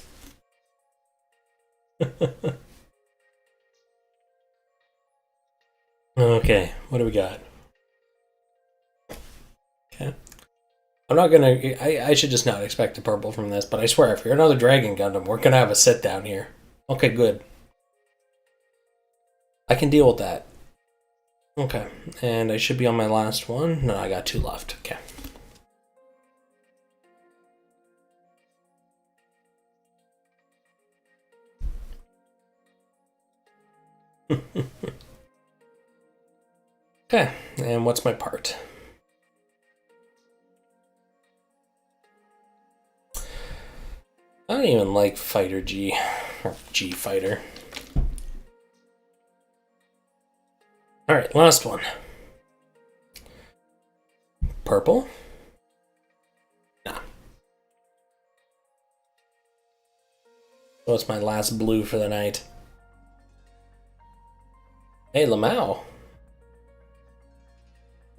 Okay, what do we got? Okay, I'm not gonna. I should just not expect a purple from this, but I swear, if you're another Dragon Gundam, we're gonna have a sit down here. Okay, good. I can deal with that. Okay, and I should be on my last one. No, I got 2 left. Okay. Okay, and what's my part? I don't even like Fighter G, or G Fighter. Alright, last one. Purple? Nah. What's my last blue for the night? Hey, Lamau.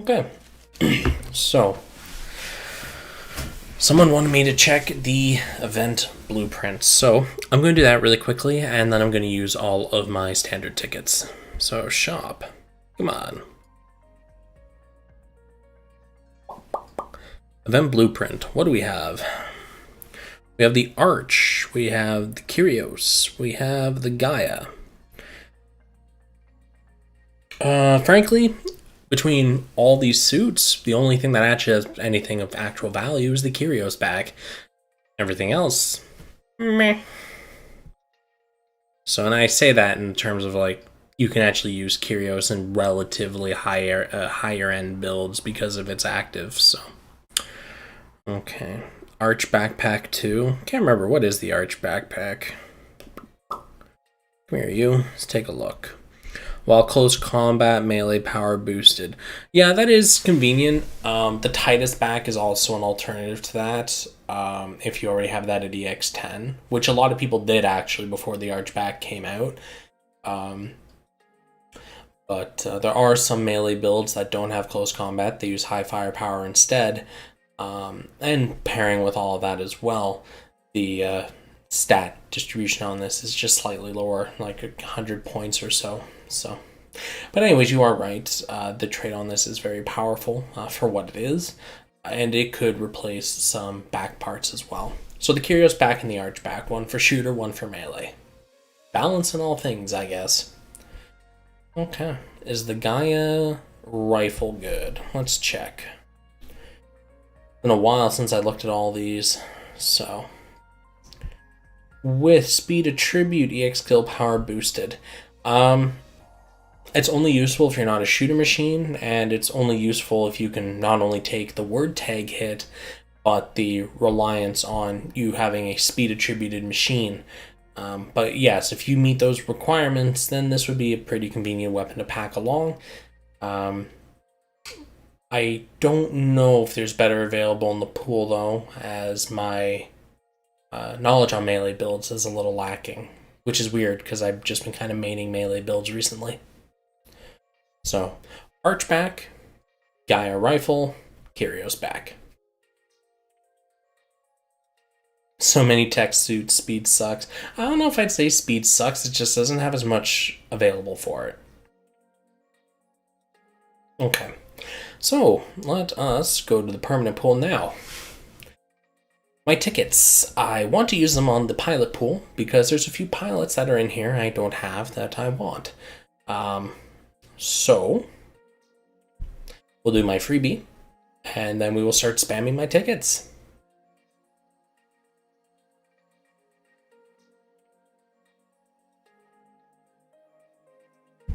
Okay. So, someone wanted me to check the event blueprints. So, I'm going to do that really quickly, and then I'm going to use all of my standard tickets. So, shop. Come on. Event blueprint. What do we have? We have the Arch. We have the Kyrios. We have the Gaia. Frankly, between all these suits, the only thing that actually has anything of actual value is the Kyrios back. Everything else, meh. So, and I say that in terms of like, you can actually use Kyrios in relatively higher end builds because of its active. So, okay, Arch backpack 2. Can't remember, what is the Arch backpack? Come here, you. Let's take a look. While close combat, melee power boosted. Yeah, that is convenient. The tightest back is also an alternative to that. If you already have that at EX10, which a lot of people did actually before the Arch back came out. But there are some melee builds that don't have close combat. They use high firepower instead. And pairing with all of that as well, the stat distribution on this is just slightly lower, like 100 points or so. So, but anyways, you are right. The trait on this is very powerful for what it is, and it could replace some back parts as well. So the Kyrios back and the Arch back, one for shooter, one for melee. Balance in all things, I guess. Okay, is the Gaia rifle good? Let's check. Been a while since I looked at all these, so. With speed attribute, EX skill power boosted. It's only useful if you're not a shooter machine, and it's only useful if you can not only take the word tag hit, but the reliance on you having a speed attributed machine. But yes, if you meet those requirements, then this would be a pretty convenient weapon to pack along. I don't know if there's better available in the pool, though, as my knowledge on melee builds is a little lacking, which is weird because I've just been kind of maining melee builds recently. So, Arch back, Gaia rifle, Kyrios back. So many tech suits, speed sucks. I don't know if I'd say speed sucks, it just doesn't have as much available for it. Okay, so let us go to the permanent pool now. My tickets. I want to use them on the pilot pool because there's a few pilots that are in here I don't have that I want. So, we'll do my freebie, and then we will start spamming my tickets.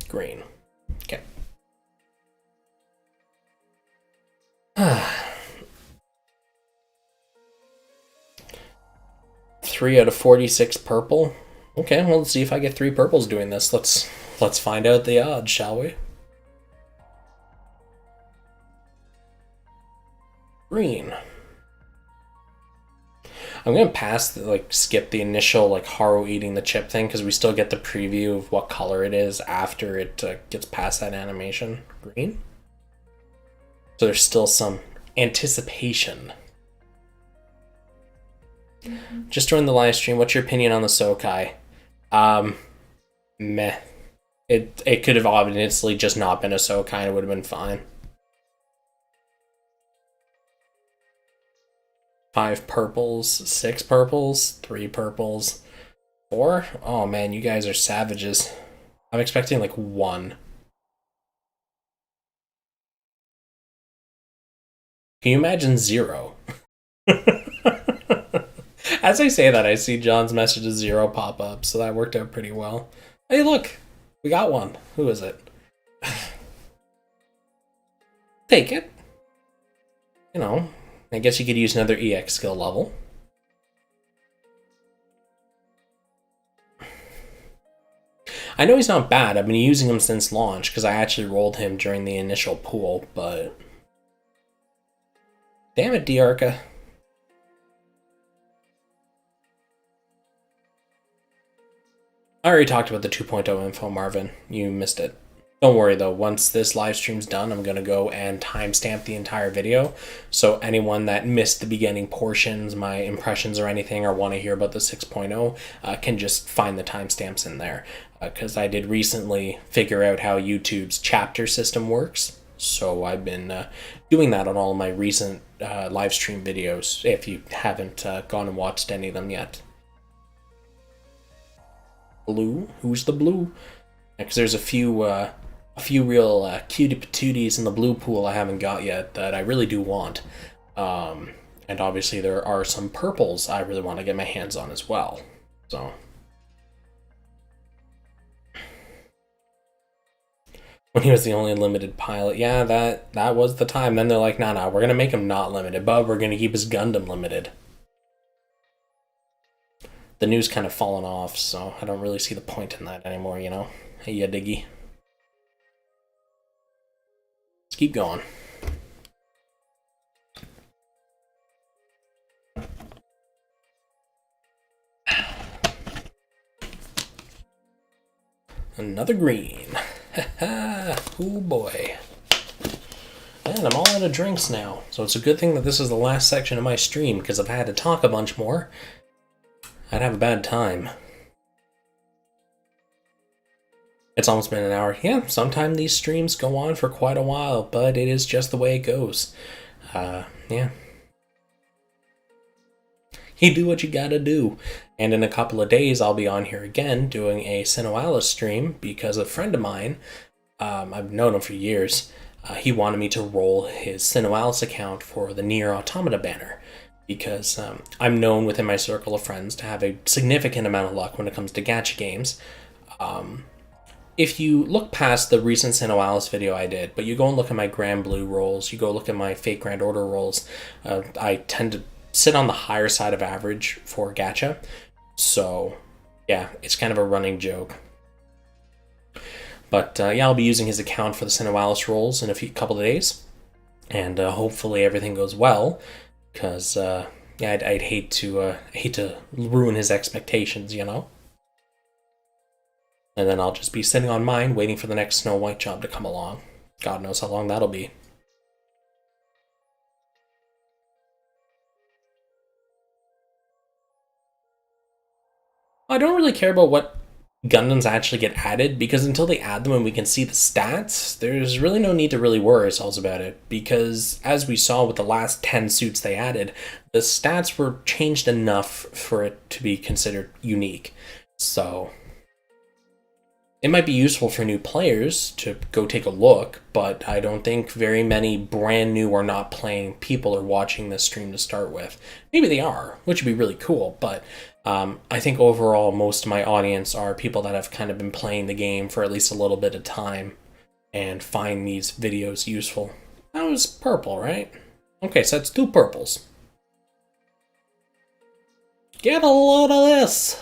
Green. Okay. 3 out of 46 purple. Okay, well, let's see if I get 3 purples doing this. Let's find out the odds, shall we? Green. I'm gonna skip the initial Haru eating the chip thing because we still get the preview of what color it is after it gets past that animation. Green. So there's still some anticipation. Just joined the live stream. What's your opinion on the Sokai? Meh. It could have obviously just not been a Sokai and it would have been fine. 5 purples, 6 purples, 3 purples, 4? Oh man, you guys are savages. I'm expecting like 1. Can you imagine 0? As I say that, I see John's message of 0 pop up, so that worked out pretty well. Hey, look! We got one. Who is it? Take it. You know, I guess you could use another EX skill level. I know he's not bad. I've been using him since launch because I actually rolled him during the initial pool, but... Damn it, Diarca. I already talked about the 2.0 info, Marvin. You missed it. Don't worry though, once this live stream's done, I'm going to go and timestamp the entire video. So anyone that missed the beginning portions, my impressions or anything, or want to hear about the 6.0, can just find the timestamps in there. Because I did recently figure out how YouTube's chapter system works. So I've been doing that on all of my recent live stream videos, if you haven't gone and watched any of them yet. Blue? Who's the blue? Because there's a few real cutie patooties in the blue pool I haven't got yet that I really do want. And obviously there are some purples I really want to get my hands on as well. So when he was the only limited pilot, yeah, that was the time. Then they're like, nah, we're gonna make him not limited, but we're gonna keep his Gundam limited. The news kind of fallen off, so I don't really see the point in that anymore, you know? Hey, ya diggy. Let's keep going. Another green. Oh boy. And I'm all out of drinks now, so it's a good thing that this is the last section of my stream, because if I had to talk a bunch more, I'd have a bad time. It's almost been an hour. Yeah, sometimes these streams go on for quite a while, but it is just the way it goes. Yeah. You do what you gotta do. And in a couple of days, I'll be on here again doing a Sinoalis stream because a friend of mine, I've known him for years, he wanted me to roll his Sinoalis account for the Nier Automata banner. Because I'm known within my circle of friends to have a significant amount of luck when it comes to gacha games. If you look past the recent Sinoalis video I did, but you go and look at my Grand Blue rolls, you go look at my Fate Grand Order rolls, I tend to sit on the higher side of average for gacha. So, yeah, it's kind of a running joke. But, yeah, I'll be using his account for the Sinoalis rolls in a couple of days. And hopefully everything goes well. Because, yeah, I'd hate to ruin his expectations, you know? And then I'll just be sitting on mine, waiting for the next Snow White job to come along. God knows how long that'll be. I don't really care about what Gundams actually get added, because until they add them and we can see the stats, there's really no need to really worry ourselves about it, because as we saw with the last 10 suits they added, the stats were changed enough for it to be considered unique. So it might be useful for new players to go take a look, but I don't think very many brand new or not playing people are watching this stream to start with. Maybe they are, which would be really cool, but I think overall most of my audience are people that have kind of been playing the game for at least a little bit of time and find these videos useful. That was purple, right? Okay, so that's 2 purples. Get a load of this!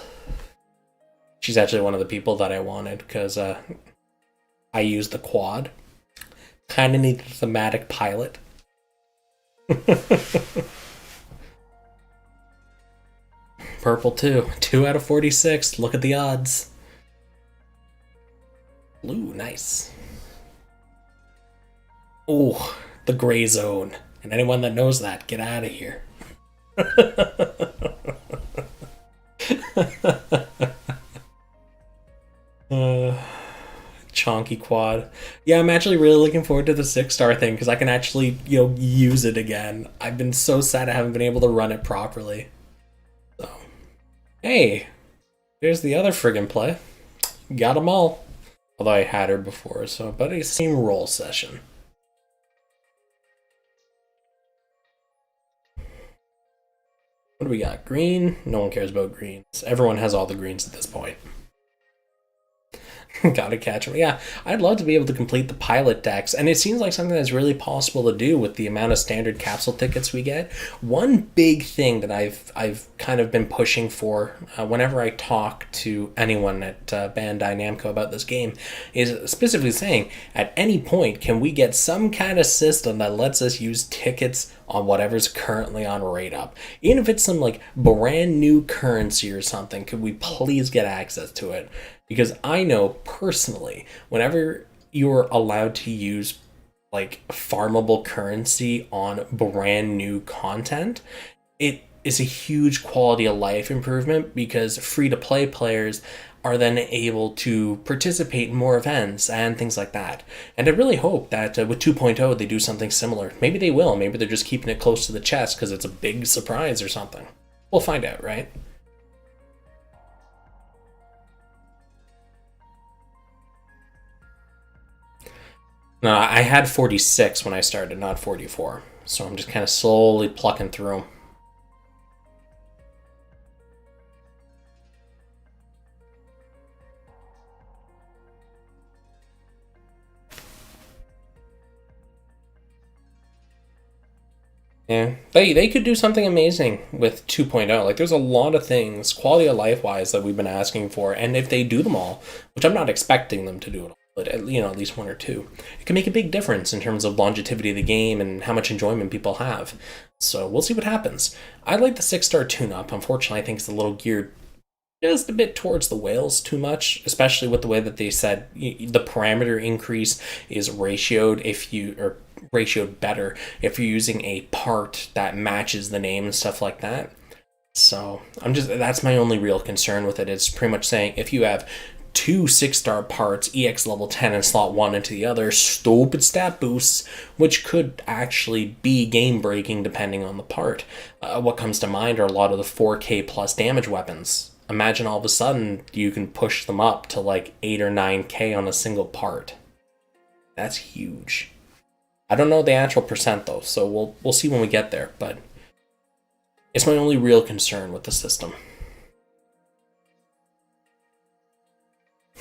She's actually one of the people that I wanted, because I use the quad. Kind of need the thematic pilot. Purple too. 2 out of 46. Look at the odds. Blue, nice. Oh, the gray zone. And anyone that knows that, get out of here. Chonky monkey quad. Yeah, I'm actually really looking forward to the 6-star thing because I can actually, use it again. I've been so sad I haven't been able to run it properly. So, hey, here's the other friggin' play. Got them all. Although I had her before, so, but it's the same roll session. What do we got? Green? No one cares about greens. Everyone has all the greens at this point. Gotta catch them. Yeah, I'd love to be able to complete the pilot decks, and it seems like something that's really possible to do with the amount of standard capsule tickets we get. One big thing that I've kind of been pushing for whenever I talk to anyone at Bandai Namco about this game is specifically saying, at any point, can we get some kind of system that lets us use tickets on whatever's currently on Rate Up? Even if it's some like brand new currency or something, could we please get access to it? Because I know personally, whenever you're allowed to use like farmable currency on brand new content, it is a huge quality of life improvement because free to play players are then able to participate in more events and things like that. And I really hope that with 2.0 they do something similar. Maybe they will. Maybe they're just keeping it close to the chest because it's a big surprise or something. We'll find out, right? No, I had 46 when I started, not 44. So I'm just kind of slowly plucking through. Yeah, they could do something amazing with 2.0. Like, there's a lot of things, quality of life wise, that we've been asking for, and if they do them all, which I'm not expecting them to do it all, but at least one or two, it can make a big difference in terms of longevity of the game and how much enjoyment people have. So we'll see what happens. I like the 6-star tune-up. Unfortunately, I think it's a little geared just a bit towards the whales too much, especially with the way that they said the parameter increase is ratioed better if you're using a part that matches the name and stuff like that. So that's my only real concern with it. It's pretty much saying if you have two 6-star parts, EX level 10 and slot 1 into the other, stupid stat boosts, which could actually be game breaking depending on the part. What comes to mind are a lot of the 4K plus damage weapons. Imagine all of a sudden you can push them up to like 8 or 9K on a single part. That's huge. I don't know the actual percent though, so we'll see when we get there, but it's my only real concern with the system.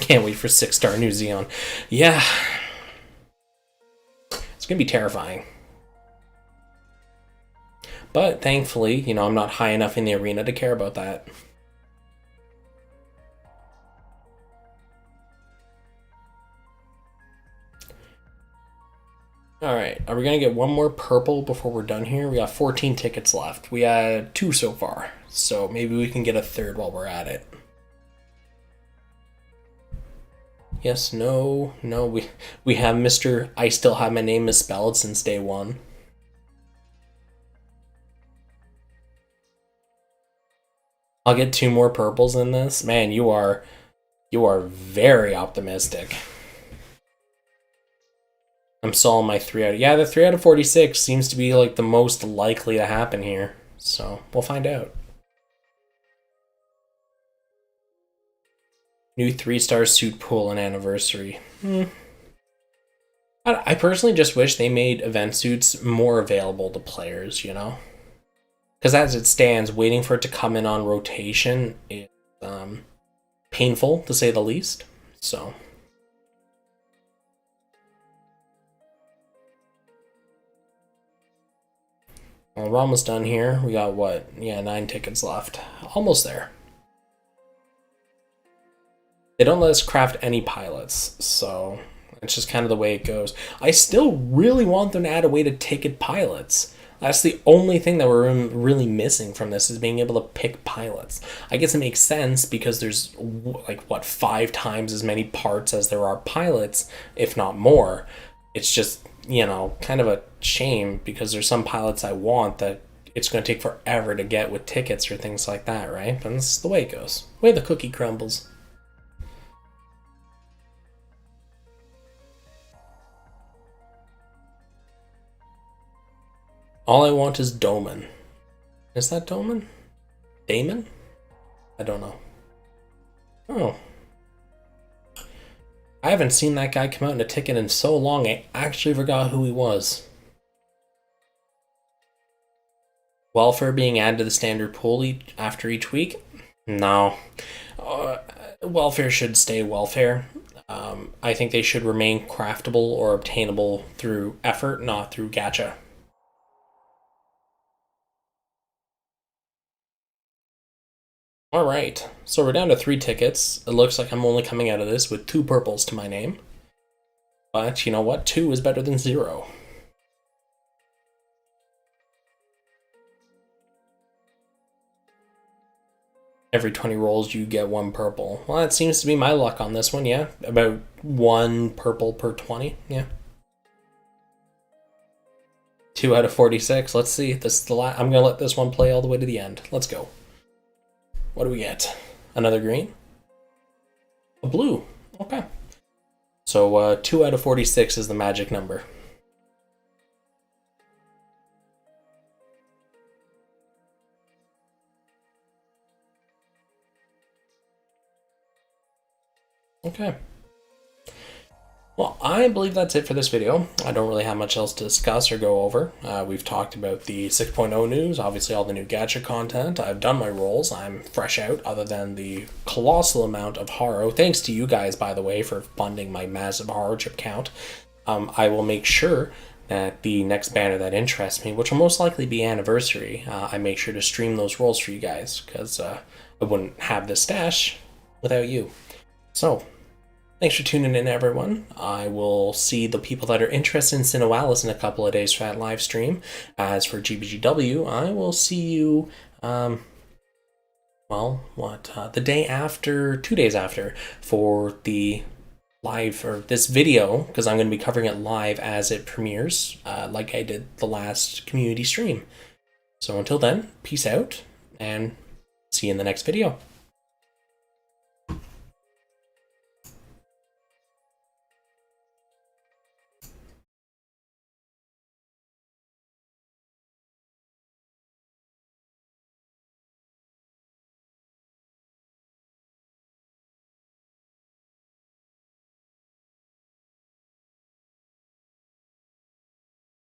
Can't wait for 6-star New Xeon. Yeah. It's gonna be terrifying. But thankfully, I'm not high enough in the arena to care about that. Alright, are we going to get one more purple before we're done here? We got 14 tickets left. We had 2 so far, so maybe we can get a third while we're at it. Yes, no, we have Mr. I still have my name misspelled since day 1. I'll get 2 more purples in this. Man, you are very optimistic. I'm still on my 3 out of... Yeah, the 3 out of 46 seems to be like the most likely to happen here. So, we'll find out. New 3-star suit pool and anniversary. I personally just wish they made event suits more available to players, Because as it stands, waiting for it to come in on rotation is painful, to say the least. So... Well, we're almost done here. We got what? Yeah, 9 tickets left. Almost there. They don't let us craft any pilots, so it's just kind of the way it goes. I still really want them to add a way to ticket pilots. That's the only thing that we're really missing from this, is being able to pick pilots. I guess it makes sense because there's, 5 times as many parts as there are pilots, if not more. It's just... kind of a shame because there's some pilots I want that it's going to take forever to get with tickets or things like that, right? But that's the way it goes. The way the cookie crumbles. All I want is Doman. Is that Doman? Damon? I don't know. Oh. I haven't seen that guy come out in a ticket in so long, I actually forgot who he was. Welfare being added to the standard pool after each week? No. Welfare should stay welfare. I think they should remain craftable or obtainable through effort, not through gacha. Alright, so we're down to 3 tickets. It looks like I'm only coming out of this with 2 purples to my name. But you know what? 2 is better than 0. Every 20 rolls you get 1 purple. Well, that seems to be my luck on this one, yeah. About 1 purple per 20, yeah. 2 out of 46. Let's see. This is the I'm gonna let this one play all the way to the end. Let's go. What do we get? Another green? A blue. Okay. So 2 out of 46 is the magic number. Okay. Well, I believe that's it for this video. I don't really have much else to discuss or go over. We've talked about the 6.0 news, obviously all the new gacha content. I've done my rolls. I'm fresh out, other than the colossal amount of horror. Thanks to you guys, by the way, for funding my massive horror chip count. I will make sure that the next banner that interests me, which will most likely be Anniversary, I make sure to stream those rolls for you guys, because I wouldn't have this stash without you. So, thanks for tuning in, everyone. I will see the people that are interested in Cinewalis in a couple of days for that live stream. As for GBGW, I will see you, the day after, 2 days after, for the live, or this video, because I'm going to be covering it live as it premieres, like I did the last community stream. So until then, peace out, and see you in the next video.